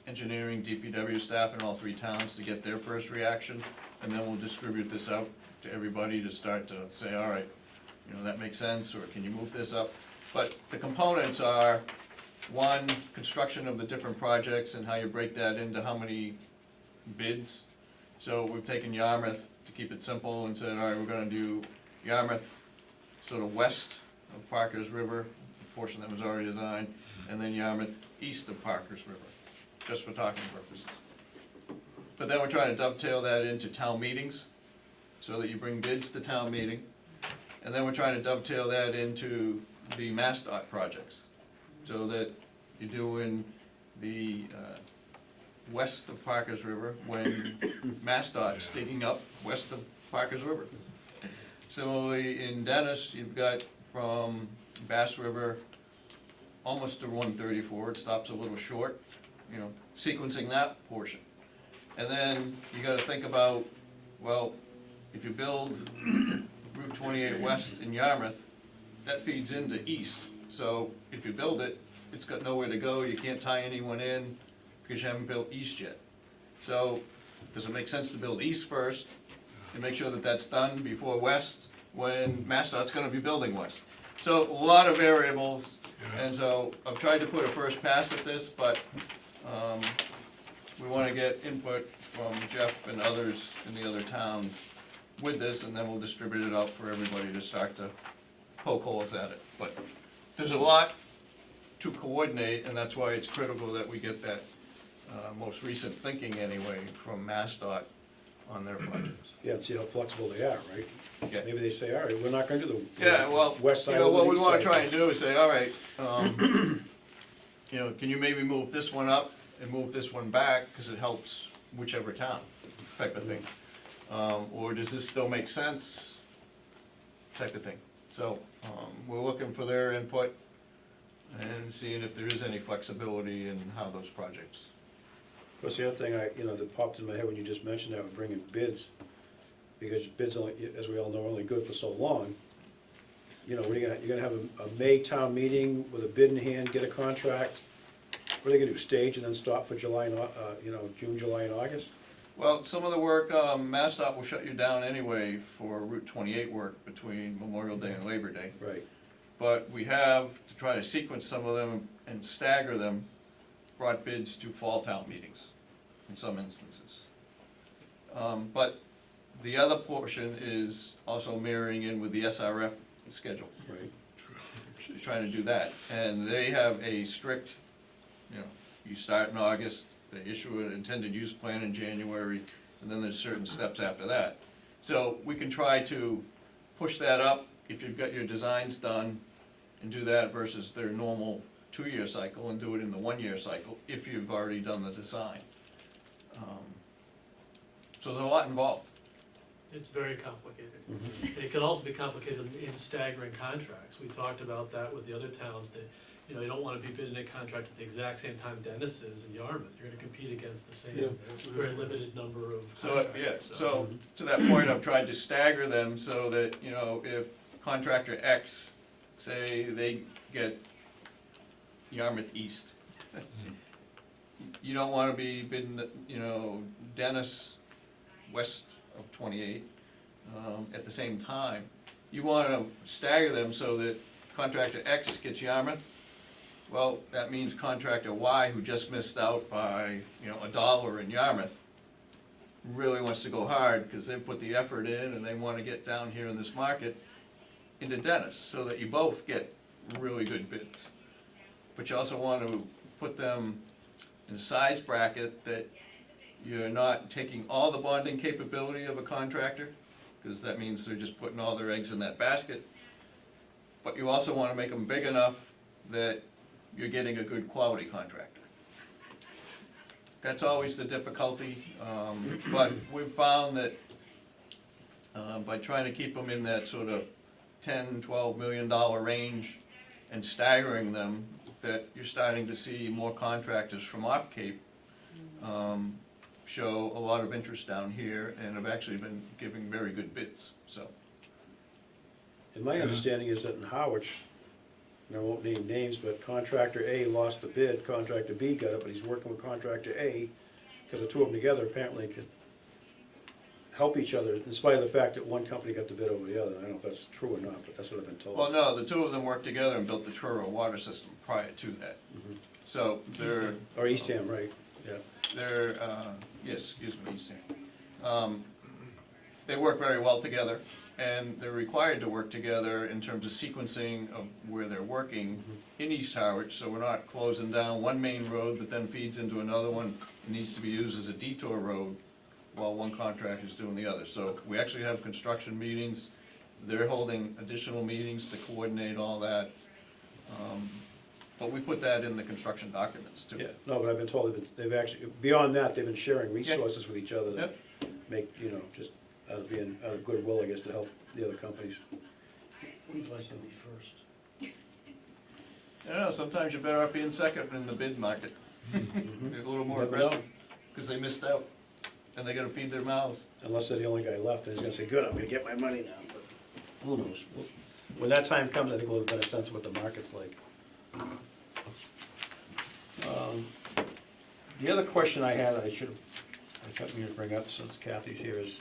engineering, DPW staff in all three towns to get their first reaction, and then we'll distribute this out to everybody to start to say, all right, you know, that makes sense, or can you move this up? But the components are, one, construction of the different projects and how you break that into how many bids. So we've taken Yarmouth, to keep it simple, and said, all right, we're gonna do Yarmouth sort of west of Parker's River, a portion that was already designed, and then Yarmouth east of Parker's River, just for talking purposes. But then we're trying to dovetail that into town meetings, so that you bring bids to town meeting. And then we're trying to dovetail that into the MassDOT projects, so that you're doing the west of Parker's River when MassDOT's digging up west of Parker's River. Similarly, in Dennis, you've got from Bass River almost to 134, it stops a little short, you know, sequencing that portion. And then you gotta think about, well, if you build Route 28 West in Yarmouth, that feeds into east. So if you build it, it's got nowhere to go, you can't tie anyone in because you haven't built east yet. So does it make sense to build east first and make sure that that's done before west when MassDOT's gonna be building west? So a lot of variables, and so I've tried to put a first pass at this, but we wanna get input from Jeff and others in the other towns with this, and then we'll distribute it out for everybody to start to poke holes at it. But there's a lot to coordinate, and that's why it's critical that we get that most recent thinking anyway from MassDOT on their projects. Yeah, and see how flexible they are, right? Yeah. Maybe they say, all right, we're not gonna do the Yeah, well, west you side know, or the what we east wanna side. try and do is say, all right, you know, can you maybe move this one up and move this one back, because it helps whichever town, type of thing. Or does this still make sense, type of thing. So, we're looking for their input and seeing if there is any flexibility in how those projects. Of course, the other thing that popped in my head when you just mentioned that, was bringing bids, because bids only, as we all know, are only good for so long. You know, what are you gonna have a May town meeting with a bid in hand, get a contract? What are they gonna do, stage and then stop for July and, June, July, and August? Well, some of the work, MassDOT will shut you down anyway for Route 28 work between Memorial Day and Labor Day. Right. But we have, to try to sequence some of them and stagger them, brought bids to fall town meetings in some instances. But the other portion is also mirroring in with the SRF schedule. Right. Trying to do that, and they have a strict, you know, you start in August, they issue an intended use plan in January, and then there's certain steps after that. So we can try to push that up if you've got your designs done and do that versus their normal 2-year cycle, and do it in the 1-year cycle if you've already done the design. So there's a lot involved. It's very complicated. Mhm. It can also be complicated in staggering contracts. We talked about that with the other towns, that, you know, you don't wanna be bidding a contract at the exact same time Dennis is in Yarmouth. You're gonna compete against the same, very limited number of So, contracts. yeah, so, to that point, I've tried to stagger them so that, you know, if contractor X, say they get Yarmouth East, you don't wanna be bidding, you know, Dennis west of 28, at the same time. You wanna stagger them so that contractor X gets Yarmouth. Well, that means contractor Y, who just missed out by, you know, $1 in Yarmouth, really wants to go hard because they put the effort in and they want to get down here in this market. into Dennis, so that you both get really good bids. But you also want to put them in a size bracket that you're not taking all the bonding capability of a contractor, because that means they're just putting all their eggs in that basket. But you also want to make them big enough that you're getting a good quality contractor. That's always the difficulty, but we've found that by trying to keep them in that sort of $10, $12 million range and staggering them, that you're starting to see more contractors from off Cape show a lot of interest down here and have actually been giving very good bids, so. And my understanding is that in Howard, and I won't name names, but contractor A lost the bid, contractor B got it, but he's working with contractor A, because the two of them together apparently could help each other, in spite of the fact that one company got the bid over the other. I don't know if that's true or not, but that's what I've been told. Well, no, the two of them worked together and built the Truro water system prior to that. Mhm. So they're, Or Eastham, right, yeah. they're, yes, excuse me, Eastham. They work very well together, and they're required to work together in terms of sequencing of where they're working in East Howard, so we're not closing down one main road that then feeds into another one. It needs to be used as a detour road while one contractor is doing the other. So we actually have construction meetings. They're holding additional meetings to coordinate all that. But we put that in the construction documents too. Yeah, no, but I've been told they've actually, beyond that, they've been sharing resources with each other that Yep. make, just out of goodwill, I guess, to help the other companies. We'd like to be first. Yeah, sometimes you're better off being second in the bid market. They're a little more Never know. aggressive, because they missed out, and they gotta feed their mouths. Unless they're the only guy left, and he's gonna say, good, I'm gonna get my money now, but who knows? When that time comes, I think we'll have a better sense of what the market's like. The other question I had, I kept meaning to bring up since Kathy's here, is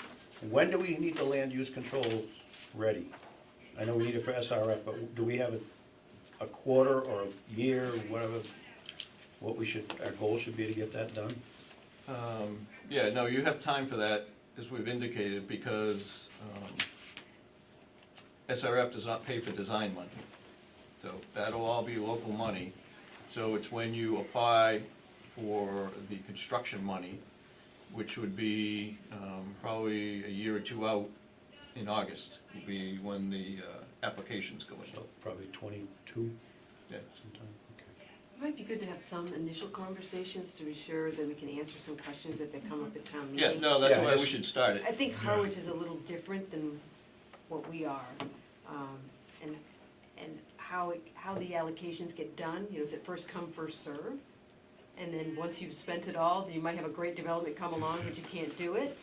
when do we need the land use control ready? I know we need it for SRF, but do we have a quarter or a year, whatever, what our goal should be to get that done? Yeah, no, you have time for that, as we've indicated, because SRF does not pay for design money. So that'll all be local money. So it's when you apply for the construction money, which would be probably a year or two out in August, would be when the applications go in. So probably 22 Yeah. sometime, okay. It might be good to have some initial conversations to be sure that we can answer some questions that they come up at town Yeah, meeting. no, that's Yeah, why we just- should start it. I think Harwich is a little different than what we are, and how the allocations get done, is it first come, first serve? And then once you've spent it all, you might have a great development come along, but you can't do it.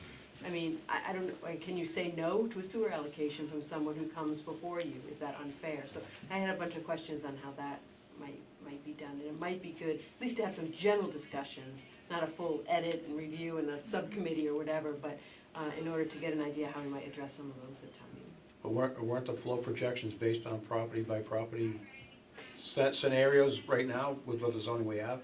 I mean, I don't know, like, can you say no to a sewer allocation from someone who comes before you? Is that unfair? So I had a bunch of questions on how that might be done, and it might be good, at least to have some general discussions, not a full edit and review in a subcommittee or whatever, but in order to get an idea how we might address some of those at town meeting. But weren't the flow projections based on property by property scenarios right now with what the zoning we have?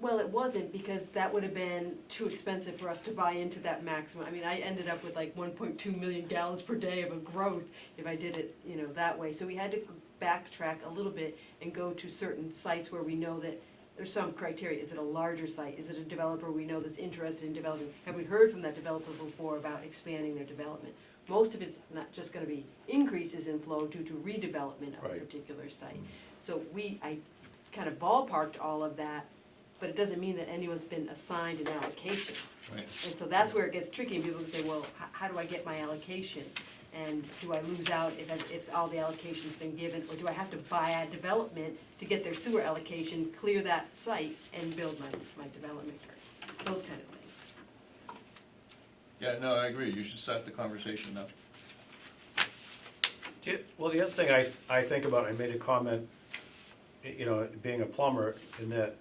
Well, it wasn't, because that would have been too expensive for us to buy into that maximum. I mean, I ended up with like 1.2 million gallons per day of a growth if I did it, that way. So we had to backtrack a little bit and go to certain sites where we know that there's some criteria. Is it a larger site? Is it a developer we know that's interested in developing? Have we heard from that developer before about expanding their development? Most of it's not just gonna be increases in flow due to redevelopment of a Right. particular site. So I kind of ballparked all of that, but it doesn't mean that anyone's been assigned an allocation. Right. And so that's where it gets tricky, and people can say, well, how do I get my allocation? And do I lose out if all the allocation's been given, or do I have to buy a development to get their sewer allocation, clear that site, and build my development? Those kind of things. Yeah, no, I agree, you should start the conversation now. Well, the other thing I think about, I made a comment, being a plumber, in that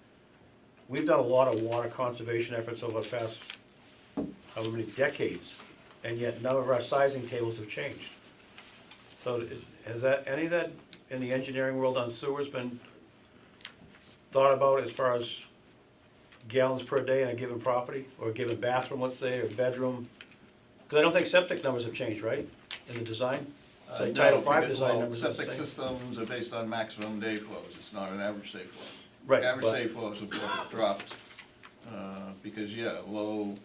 we've done a lot of water conservation efforts over the past, however many decades, and yet none of our sizing tables have changed. So has any of that in the engineering world on sewers been thought about as far as gallons per day in a given property, or a given bathroom, let's say, or bedroom? Because I don't think septic numbers have changed, right, in the design? So No, Title V because, design well, numbers are the septic same. systems are based on maximum day flows, it's not an average day flow. Right, Average but- day flows have dropped, because, yeah, low,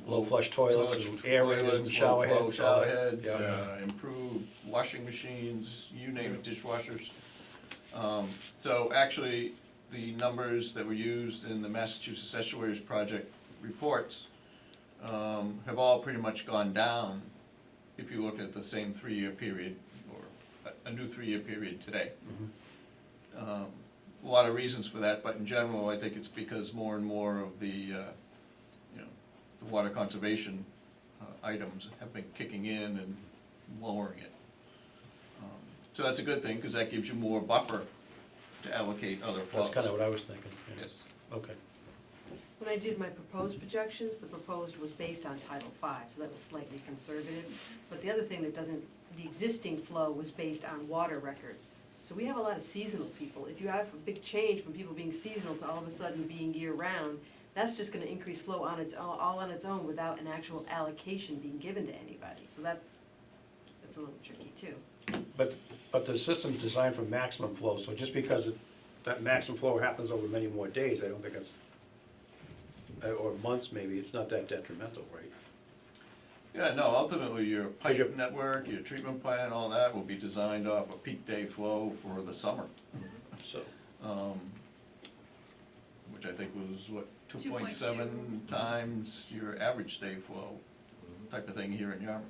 Low flush toilets and areas and toilets, shower low flow heads, all shower that. heads, Yeah. improved washing machines, you name it, dishwashers. So actually, the numbers that were used in the Massachusetts Estuaries Project reports have all pretty much gone down if you look at the same 3-year period, or a new 3-year period today. Mhm. A lot of reasons for that, but in general, I think it's because more and more of the water conservation items have been kicking in and lowering it. So that's a good thing, because that gives you more buffer to allocate other flows. That's kind of what I was thinking. Yeah. Yes. Okay. When I did my proposed projections, the proposed was based on Title V, so that was slightly conservative. But the other thing that doesn't, the existing flow was based on water records. So we have a lot of seasonal people. If you have a big change from people being seasonal to all of a sudden being year-round, that's just gonna increase flow on its own, all on its own without an actual allocation being given to anybody. So that's a little tricky too. But the system's designed for maximum flow, so just because that maximum flow happens over many more days, I don't think it's, or months maybe, it's not that detrimental, right? Yeah, no, ultimately, your pipe your- network, your treatment plant, all that will be designed off a peak day flow for the summer. So, Which I think was, what, 2.2. 2.7 times your average day flow type of thing here in Yarmouth.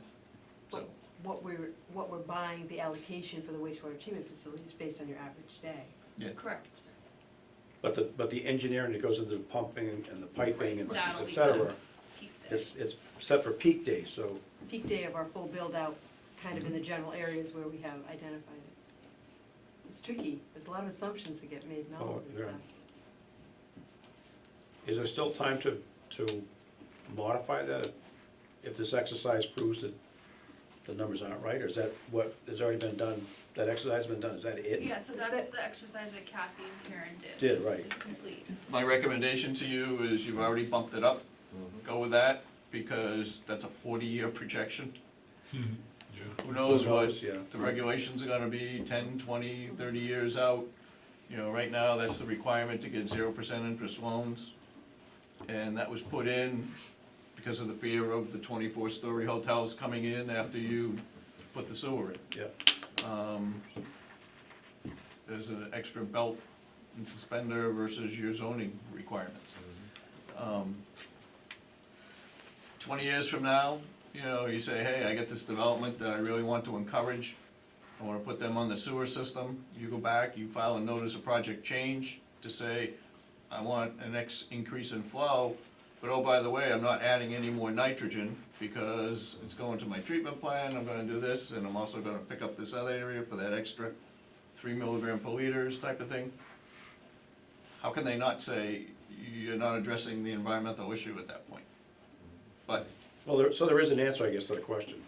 So, What we're buying, the allocation for the wastewater treatment facility is based on your average day. yeah. Correct. but the engineering that goes into the pumping and the piping and That'll et be cetera, done peak day. it's set for peak days, so, Peak day of our full build-out, kind of in the general areas where we have identified it. It's tricky, there's a lot of assumptions that get made in all Oh, of this yeah. stuff. is there still time to modify that if this exercise proves that the numbers aren't right, or is that what has already been done, that exercise has been done, is that it? Yeah, so that's the exercise that Kathy and Karen did. Did, right. It's complete. My recommendation to you is you've already bumped it up, go with that, because that's a 40-year projection. Yeah. Who knows Who what knows, yeah. the regulations are gonna be 10, 20, 30 years out. Right now, that's the requirement to get 0% interest loans. And that was put in because of the fear of the 24-story hotels coming in after you put the sewer in. Yeah, There's an extra belt and suspender versus your zoning requirements. 20 years from now, you say, hey, I get this development that I really want to encourage. I want to put them on the sewer system. You go back, you file a notice of project change to say, I want an increase in flow, but oh, by the way, I'm not adding any more nitrogen because it's going to my treatment plant, I'm gonna do this, and I'm also gonna pick up this other area for that extra 3 milligram per liters type of thing. How can they not say you're not addressing the environmental issue at that point? But, well, so there is an answer, I guess, to the question.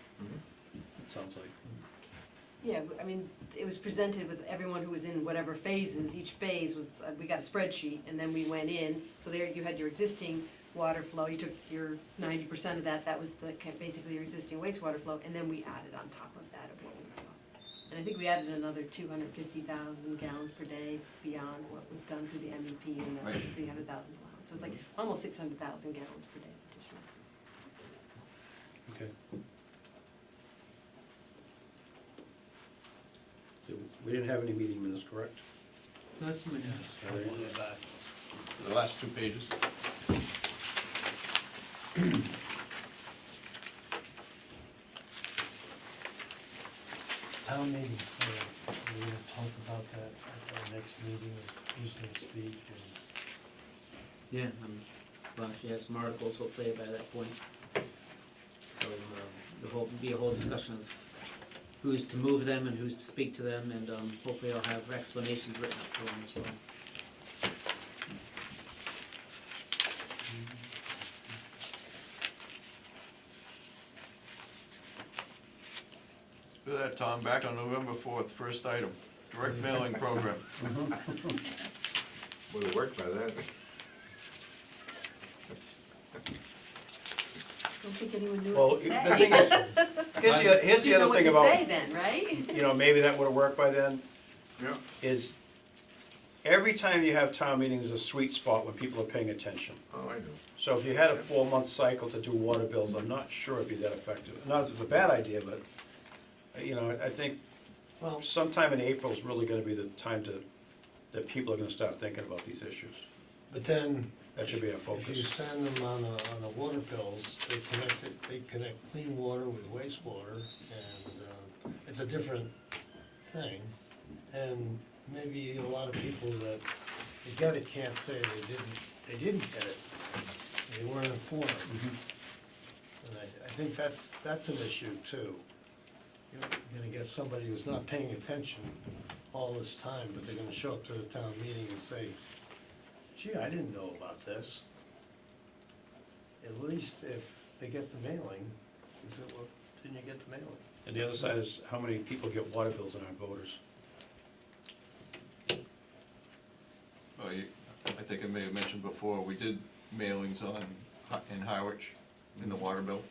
Sounds like. Yeah, I mean, it was presented with everyone who was in whatever phases, each phase was, we got a spreadsheet, and then we went in, so there you had your existing water flow, you took your 90% of that, that was basically your existing wastewater flow, and then we added on top of that of what we thought. And I think we added another 250,000 gallons per day beyond what was done through the MEP and the Right. 300,000 allowance. So it's like almost 600,000 gallons per day additional. Okay. So we didn't have any meeting minutes, correct? That's my notes. Are there any? the last 2 pages. Town meeting, we're gonna talk about that at our next meeting, who's gonna speak, and Yeah, well, actually have some articles hopefully by that point. So there'll be a whole discussion of who's to move them and who's to speak to them, and hopefully I'll have explanations written up for them as well. Look at that, Tom, back on November 4th, first item, direct mailing program. Would have worked by then. don't think anyone knew Well, what to the say. thing is, here's the other thing Didn't know about, what to say then, right? you know, maybe that would've worked by then, Yeah. is every time you have town meetings is a sweet spot when people are paying attention. Oh, I know. So if you had a 4-month cycle to do water bills, I'm not sure it'd be that effective. Not that it's a bad idea, but, you know, I think Well, sometime in April is really gonna be the time that people are gonna start thinking about these issues. but then, That should be our if you focus. send them on a water bills, they connect clean water with wastewater, and it's a different thing. And maybe a lot of people that get it can't say they didn't get it. They weren't informed. And I think that's an issue too. You're gonna get somebody who's not paying attention all this time, but they're gonna show up to the town meeting and say, gee, I didn't know about this. At least if they get the mailing, you say, well, didn't you get the mailing? And the other side is how many people get water bills and aren't voters. Well, I think I may have mentioned before, we did mailings in Harwich, in the water bill.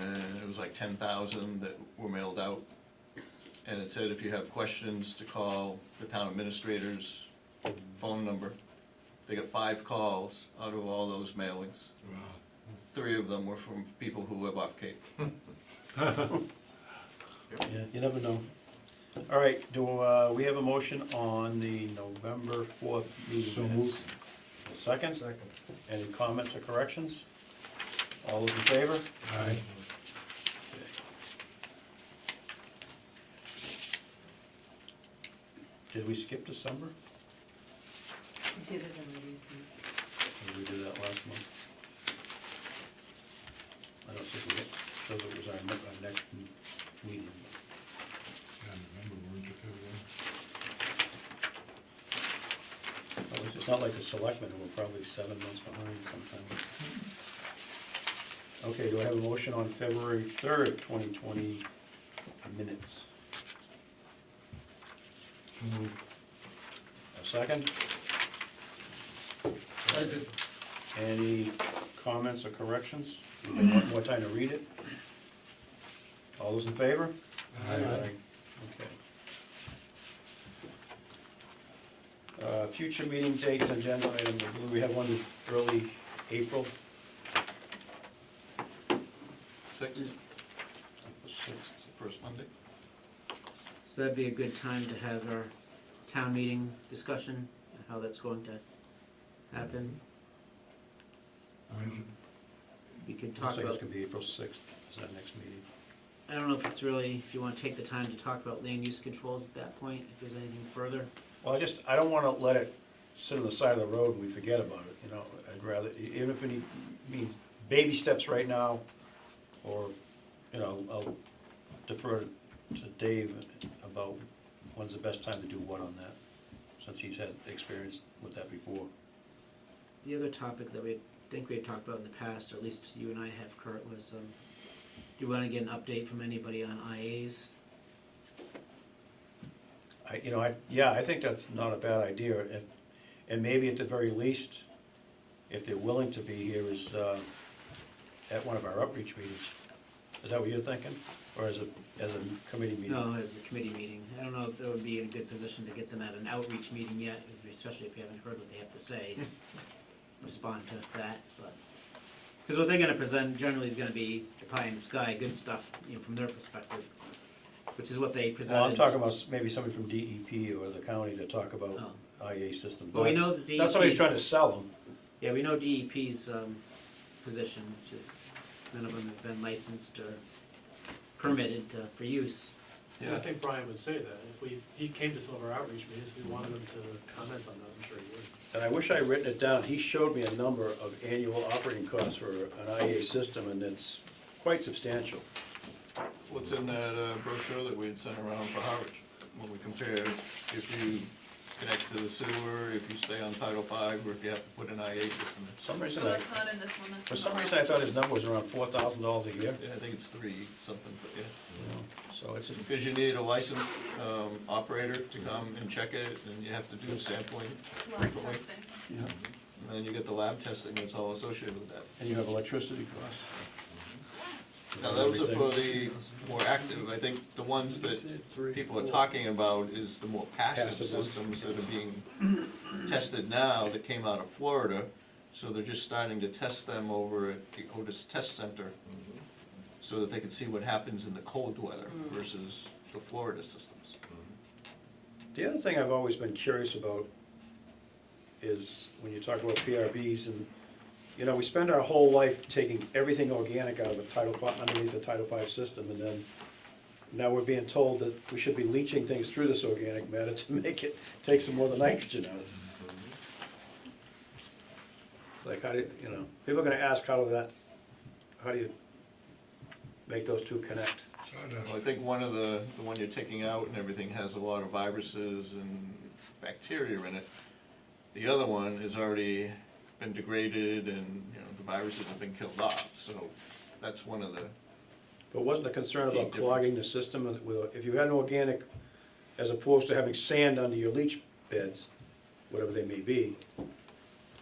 And it was like 10,000 that were mailed out. And it said if you have questions to call the town administrator's phone number. They got 5 calls out of all those mailings. 3 of them were from people who live off Cape. Yeah, you never know. All right, do we have a motion on the November 4th meeting So minutes? moved. A second? Second. Any comments or corrections? All those in favor? Aye. Did we skip December? We did it already. Or we did that last month? I don't think we did, because it was our next meeting. Yeah, November, weren't you, February? Oh, it's not like the selectmen, who were probably 7 months behind sometimes. Okay, do I have a motion on February 3rd, 2020 minutes? So moved. A second? Second. Any comments or corrections? You want more time to read it? All those in favor? Aye. Okay. Future meeting dates and agenda item, I believe we have one in early April. 6th, The 6th. first Monday. So that'd be a good time to have our town meeting discussion, how that's going to happen. When's it? We could Looks talk like it's about, gonna be April 6th, is that next meeting? I don't know if it's really, if you wanna take the time to talk about land use controls at that point, if there's anything further. Well, I don't wanna let it sit on the side of the road and we forget about it, you know, I'd rather, even if it means baby steps right now, or, you know, I'll defer to Dave about when's the best time to do what on that, since he's had experience with that before. The other topic that we think we had talked about in the past, or at least you and I have, Kurt, was, do you wanna get an update from anybody on IAs? I think that's not a bad idea, and maybe at the very least, if they're willing to be here, is at one of our outreach meetings. Is that what you're thinking, or as a committee meeting? No, as a committee meeting. I don't know if it would be in a good position to get them at an outreach meeting yet, especially if you haven't heard what they have to say. Respond to that, but, because what they're gonna present generally is gonna be the pie in the sky, good stuff, you know, from their perspective, which is what they presented. Well, I'm talking about maybe somebody from DEP or the county to talk about Oh. IA systems. Well, we know the That's what he's trying to DEP's sell them. Yeah, we know DEP's position, which is none of them have been licensed or permitted for use. And I think Brian would say that, if he came to some of our outreach meetings, we wanted him to comment on that, I'm sure he would. And I wish I had written it down. He showed me a number of annual operating costs for an IA system, and it's quite substantial. What's in that brochure that we had sent around for Harwich? When we compared if you connect to the sewer, if you stay on Title V, or if you have to put an IA system in. For some reason, So that's not in this one, that's for in some the reason, I thought his number was around $4,000 a year. Yeah, I think it's 3 something, but yeah. You know, so it's, Because you need a licensed operator to come and check it, and you have to do sampling Lab frequently. testing. and then you get the lab testing that's all associated with that. And you have electricity costs. Now, those are for the more active. I think the ones that people are talking about is the more passive Passive ones. systems that are being tested now that came out of Florida. So they're just starting to test them over at the Otis Test Center so that they can see what happens in the cold weather versus the Florida systems. The other thing I've always been curious about is when you talk about PRVs and, you know, we spend our whole life taking everything organic out of underneath the Title V system, and then now we're being told that we should be leaching things through this organic matter to make it take some more of the nitrogen out. It's like, how do you know, people are gonna ask how do you make those two connect? Well, I think one of the one you're taking out and everything has a lot of viruses and bacteria in it. The other one has already been degraded and, you know, the viruses have been killed off, so that's one of the, But wasn't the concern Key about clogging the system if you had an organic, as opposed to having sand under your leach beds, whatever they may be,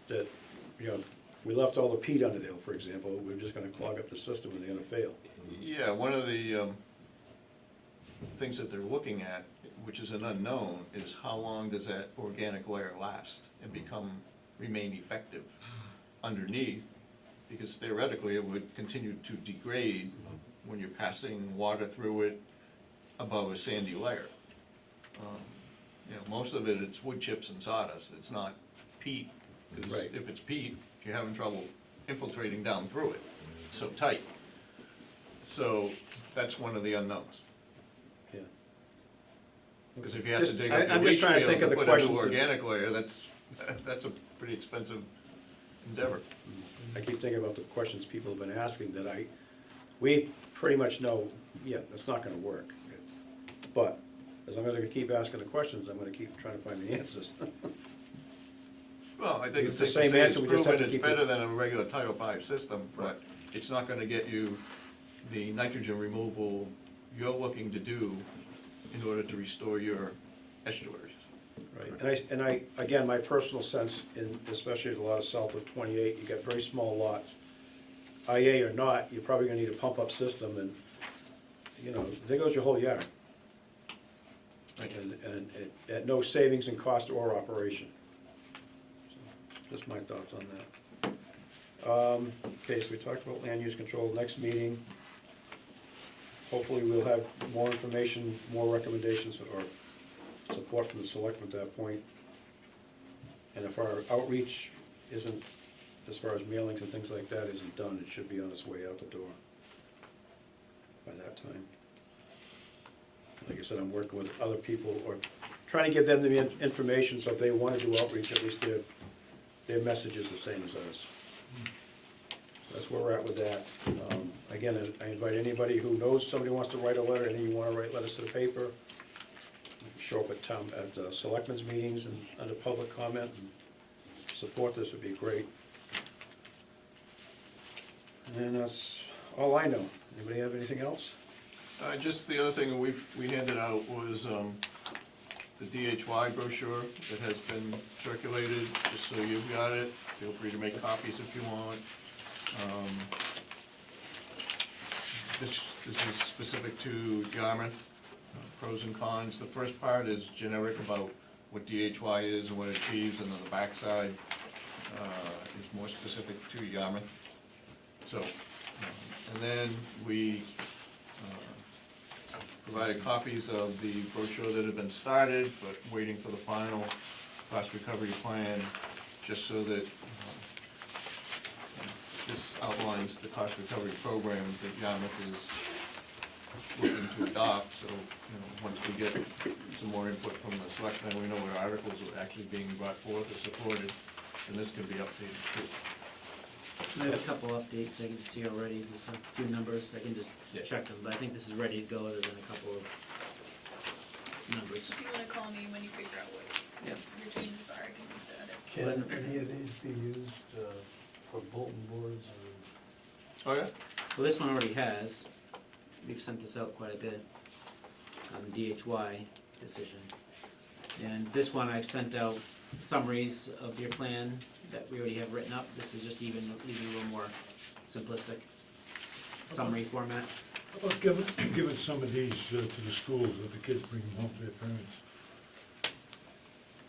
that, you know, we left all the peat under there, for example, we're just gonna clog up the system and they're gonna fail. yeah, one of the things that they're looking at, which is an unknown, is how long does that organic layer last and remain effective underneath? Because theoretically, it would continue to degrade when you're passing water through it above a sandy layer. You know, most of it's wood chips and sawdust, it's not peat, because Right. if it's peat, you're having trouble infiltrating down through it, it's so tight. So, that's one of the unknowns. Yeah. Because if you have to Just- dig up your I'm just leach trying to field think of to the put a new questions that- organic layer, that's a pretty expensive endeavor. I keep thinking about the questions people have been asking we pretty much know, yeah, it's not gonna work. But as long as I can keep asking the questions, I'm gonna keep trying to find the answers. Well, I think It's it's the safe to same say it's answer, we just have proven to it's keep it- better than a regular Title V system, but it's not gonna get you the nitrogen removal you're looking to do in order to restore your estuaries. Right, and I, again, my personal sense, especially at a lot of south of 28, you got very small lots. IA or not, you're probably gonna need a pump-up system, and, you know, there goes your whole yard. And at no savings in cost or operation. So, just my thoughts on that. Okay, so we talked about land use control, next meeting. Hopefully we'll have more information, more recommendations, or support from the selectmen at that point. And if our outreach isn't, as far as mailings and things like that isn't done, it should be on its way out the door by that time. Like I said, I'm working with other people, or trying to give them the information, so if they want to do outreach, at least their message is the same as ours. That's where we're at with that. Again, I invite anybody who knows somebody wants to write a letter, any of you want to write letters to the paper, show up at selectmen's meetings and under public comment, and support this would be great. And that's all I know. Anybody have anything else? Just the other thing we handed out was the DHY brochure that has been circulated, just so you've got it. Feel free to make copies if you want. This is specific to Yarmouth, pros and cons. The first part is generic about what DHY is and what it achieves, and then the backside is more specific to Yarmouth. So, and then we provided copies of the brochure that had been started, but waiting for the final cost recovery plan, just so that this outlines the cost recovery program that Yarmouth is looking to adopt. So, you know, once we get some more input from the selectmen, we know what articles are actually being brought forth or supported, and this can be updated too. I have a couple updates I can see already, there's a few numbers, I can just check them, but I think this is ready to go other than a couple of numbers. If you wanna call me when you figure out what Yep. your changes are, I can make the edits. Can any of these be used for bulletin boards or? Oh, yeah? Well, this one already has, we've sent this out quite a bit, on the DHY decision. And this one I've sent out summaries of your plan, that we already have written up. This is just even a little more simplistic summary format. How about giving some of these to the schools, that the kids bring them home to their parents?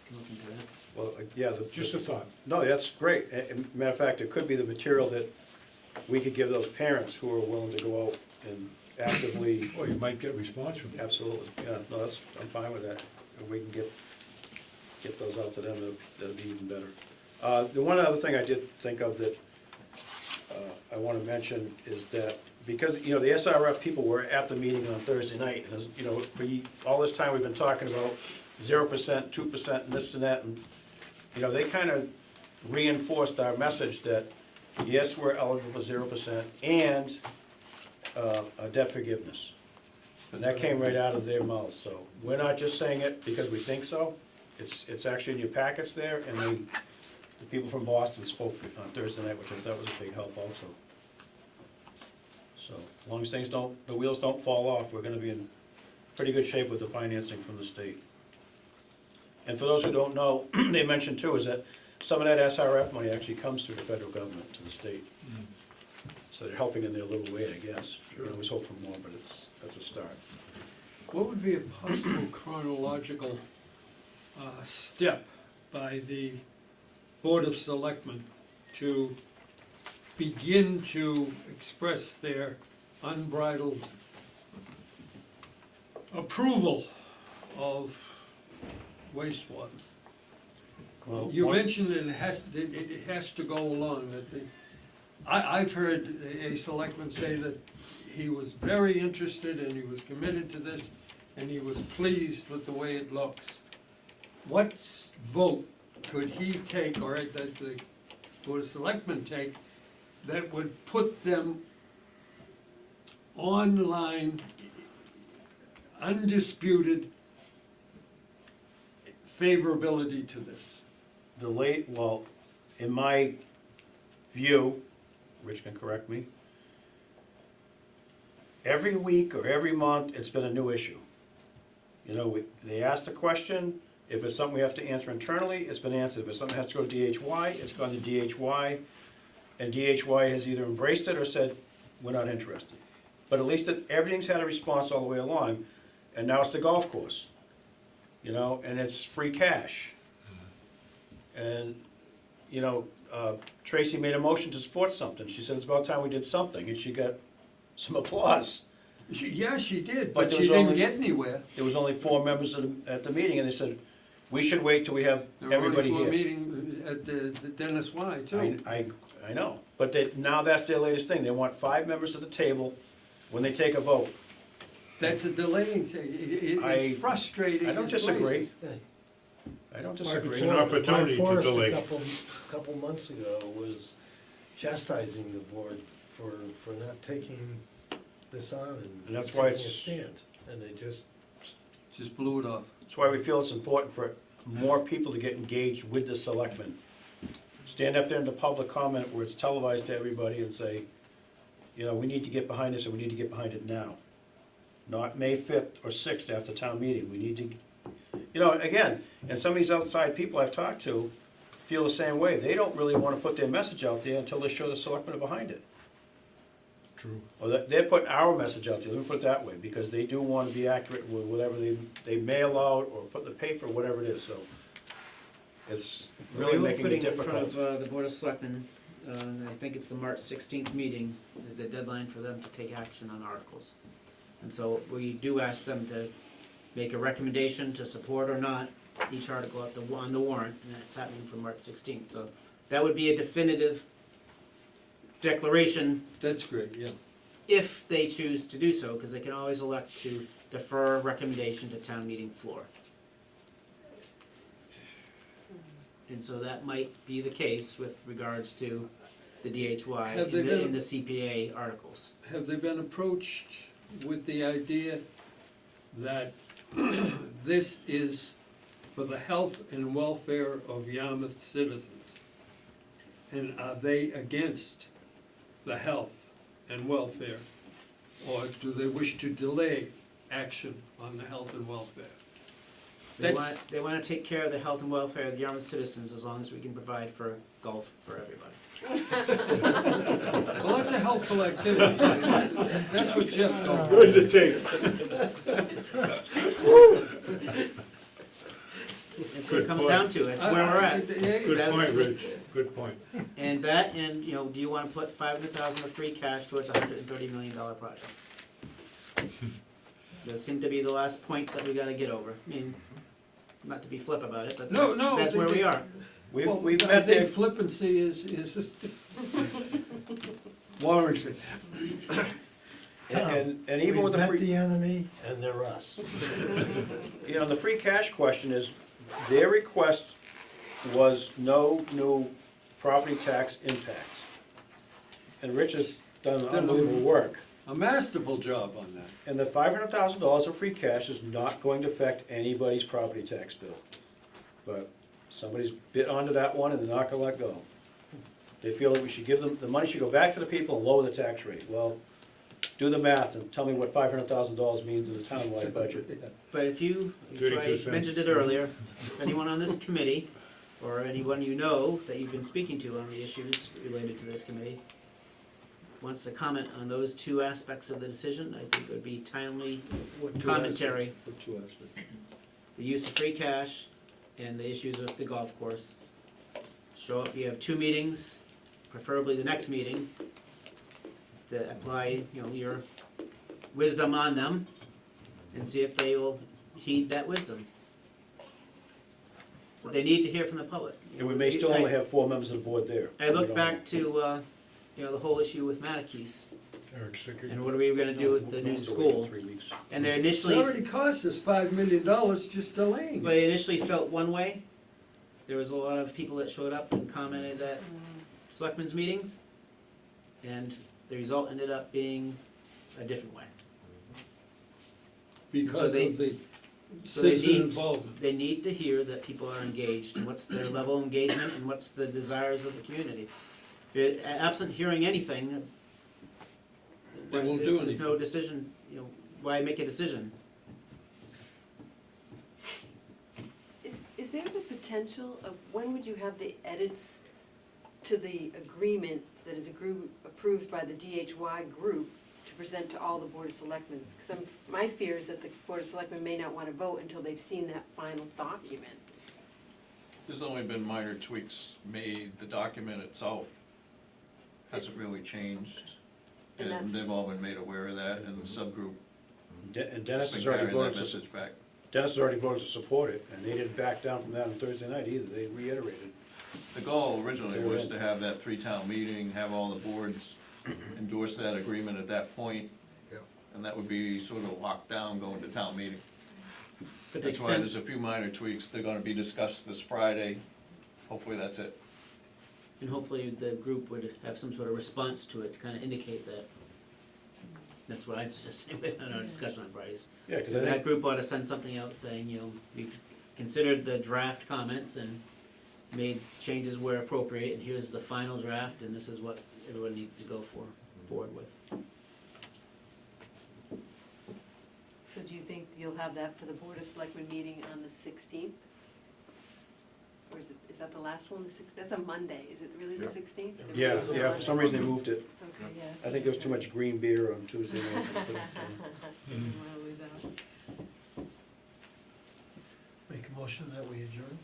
Can look into that. Well, yeah, Just a thought. no, that's great. Matter of fact, it could be the material that we could give those parents who are willing to go out and actively, Or you might get response from them. absolutely, yeah, no, I'm fine with that. If we can get those out to them, that'd be even better. The one other thing I did think of that I want to mention is that, because, the SRF people were at the meeting on Thursday night, and, for all this time we've been talking about 0%, 2%, and this and that, and, they kind of reinforced our message that, yes, we're eligible for 0% and a debt forgiveness. And that came right out of their mouths, so we're not just saying it because we think so, it's actually in your packets there, and the people from Boston spoke on Thursday night, which I thought was a big help also. So, as long as the wheels don't fall off, we're gonna be in pretty good shape with the financing from the state. And for those who don't know, they mentioned too, is that some of that SRF money actually comes through the federal government to the state. So they're helping in their little way, I guess. We can always hope for more, but that's a start. What would be a possible chronological step by the Board of Selectmen to begin to express their unbridled approval of wastewater? Well, You mentioned that it has to go along, that I've heard a selectman say that he was very interested and he was committed to this and he was pleased with the way it looks. What vote could he take, or that the Board of Selectmen take, that would put them online, undisputed favorability to this? Well, in my view, Rich can correct me, every week or every month, it's been a new issue. They ask the question, if it's something we have to answer internally, it's been answered. If it's something that has to go to DHY, it's gone to DHY, and DHY has either embraced it or said, we're not interested. But at least everything's had a response all the way along, and now it's the golf course, and it's free cash. And, Tracy made a motion to support something. She said it's about time we did something, and she got some applause. Yeah, she did, But but there she was didn't only- get anywhere. There was only 4 members at the meeting, and they said, we should wait till we have There were everybody only 4 here. meetings at the Dennis Y too. I know, but now that's their latest thing. They want 5 members at the table when they take a vote. That's a delaying thing. It's frustrating. I don't as disagree. blazes. I don't Mark disagree. It's an opportunity to Mark Forrest delay. a couple months ago was chastising the board for not taking this on And that's taking why a it's- stand, and they just, Just blew it off. That's why we feel it's important for more people to get engaged with the selectmen. Stand up there in the public comment where it's televised to everybody and say, we need to get behind this, and we need to get behind it now. Not May 5th or 6th after town meeting. We need to, again, and some of these outside people I've talked to feel the same way. They don't really want to put their message out there until they show the selectmen are behind it. True. Or they're putting our message out there, let me put it that way, because they do want to be accurate with whatever they mail out or put in the paper, whatever it is, so it's really making it difficult. We were putting in front of the Board of Selectmen, I think it's the March 16th meeting is the deadline for them to take action on articles. And so we do ask them to make a recommendation to support or not each article on the warrant, and that's happening for March 16th. So that would be a definitive declaration That's great, yeah. if they choose to do so, because they can always elect to defer a recommendation to town meeting floor. And so that might be the case with regards to the DHY Have they been- in the CPA articles. Have they been approached with the idea that this is for the health and welfare of Yarmouth citizens? And are they against the health and welfare? Or do they wish to delay action on the health and welfare? They wanna take care of the health and welfare of the Yarmouth citizens as long as we can provide for golf for everybody. Well, that's a helpful activity. That's what Jeff told me. Where's the tape? That's what it comes down to, that's where we're at. Good That's point, the- Rich, good point. And that, and, you know, do you wanna put 500,000 of free cash towards a $130 million project? Those seem to be the last points that we gotta get over. I mean, not to be flip about it, but No, no, that's where we are. Well, We've I met there, think flippancy is warranted. and even with the We've met free, the enemy, and they're us. you know, the free cash question is, their request was no new property tax impact. And Rich has done unbelievable work. A masterful job on that. And the $500,000 of free cash is not going to affect anybody's property tax bill. But somebody's bit onto that one and they're not gonna let go. They feel that we should give them, the money should go back to the people and lower the tax rate. Well, do the math and tell me what $500,000 means in the townwide budget. But if you, so 32 I cents. mentioned it earlier, if anyone on this committee, or anyone you know that you've been speaking to on the issues related to this committee, wants to comment on those two aspects of the decision, I think it would be timely commentary. The use of free cash and the issues with the golf course. Show up, you have 2 meetings, preferably the next meeting, to apply, you know, your wisdom on them, and see if they will heed that wisdom. But they need to hear from the public. And we may still only have 4 members of the board there. I look back to, you know, the whole issue with Matakese, Eric Sickert. and what are we gonna do with the new school? 3 weeks. And they It initially, already cost us $5 million just delaying it. they initially felt one way. There was a lot of people that showed up and commented at selectmen's meetings, and the result ended up being a different way. Because So they- of the so they citizen need- involvement. They need to hear that people are engaged, and what's their level of engagement, and what's the desires of the community. Absent hearing anything, They won't do there's no anything. decision, you know, why make a decision? Is there the potential of, when would you have the edits to the agreement that is approved by the DHY group to present to all the Board of Selectmen? Because my fear is that the Board of Selectmen may not want to vote until they've seen that final document. There's only been minor tweaks made, the document itself hasn't really changed. And And that's- they've all been made aware of that, and the subgroup And Dennis has has been already carrying that voted to, message back. Dennis has already voted to support it, and they didn't back down from that on Thursday night either. They reiterated. The goal originally was to have that 3-town meeting, have all the boards endorse that agreement at that point, Yeah. and that would be sort of locked down going to town meeting. But the That's why extent, there's a few minor tweaks, they're gonna be discussed this Friday, hopefully that's it. and hopefully the group would have some sort of response to it to kind of indicate that. That's what I'd suggest in our discussion on Fridays. Yeah, because I That think, group ought to send something out saying, you know, we've considered the draft comments and made changes where appropriate, and here's the final draft, and this is what everyone needs to go forward with. So do you think you'll have that for the Board of Selectmen meeting on the 16th? Or is that the last one, the 16th? That's a Monday, is it really the 16th? yeah, for some reason they moved it. Okay, yeah. I think there was too much green beer on Tuesday night. Make a motion that we adjourn?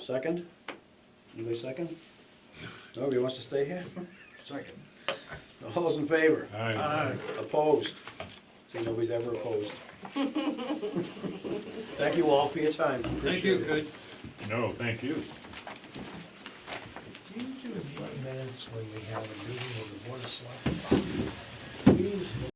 Second? Anybody second? Nobody wants to stay here? Second. All those in favor? Aye. Opposed? See, nobody's ever opposed. Thank you all for your time. Thank you, good. No, thank you. Do you do 8 minutes when we have a meeting of the Board of Selectmen? We use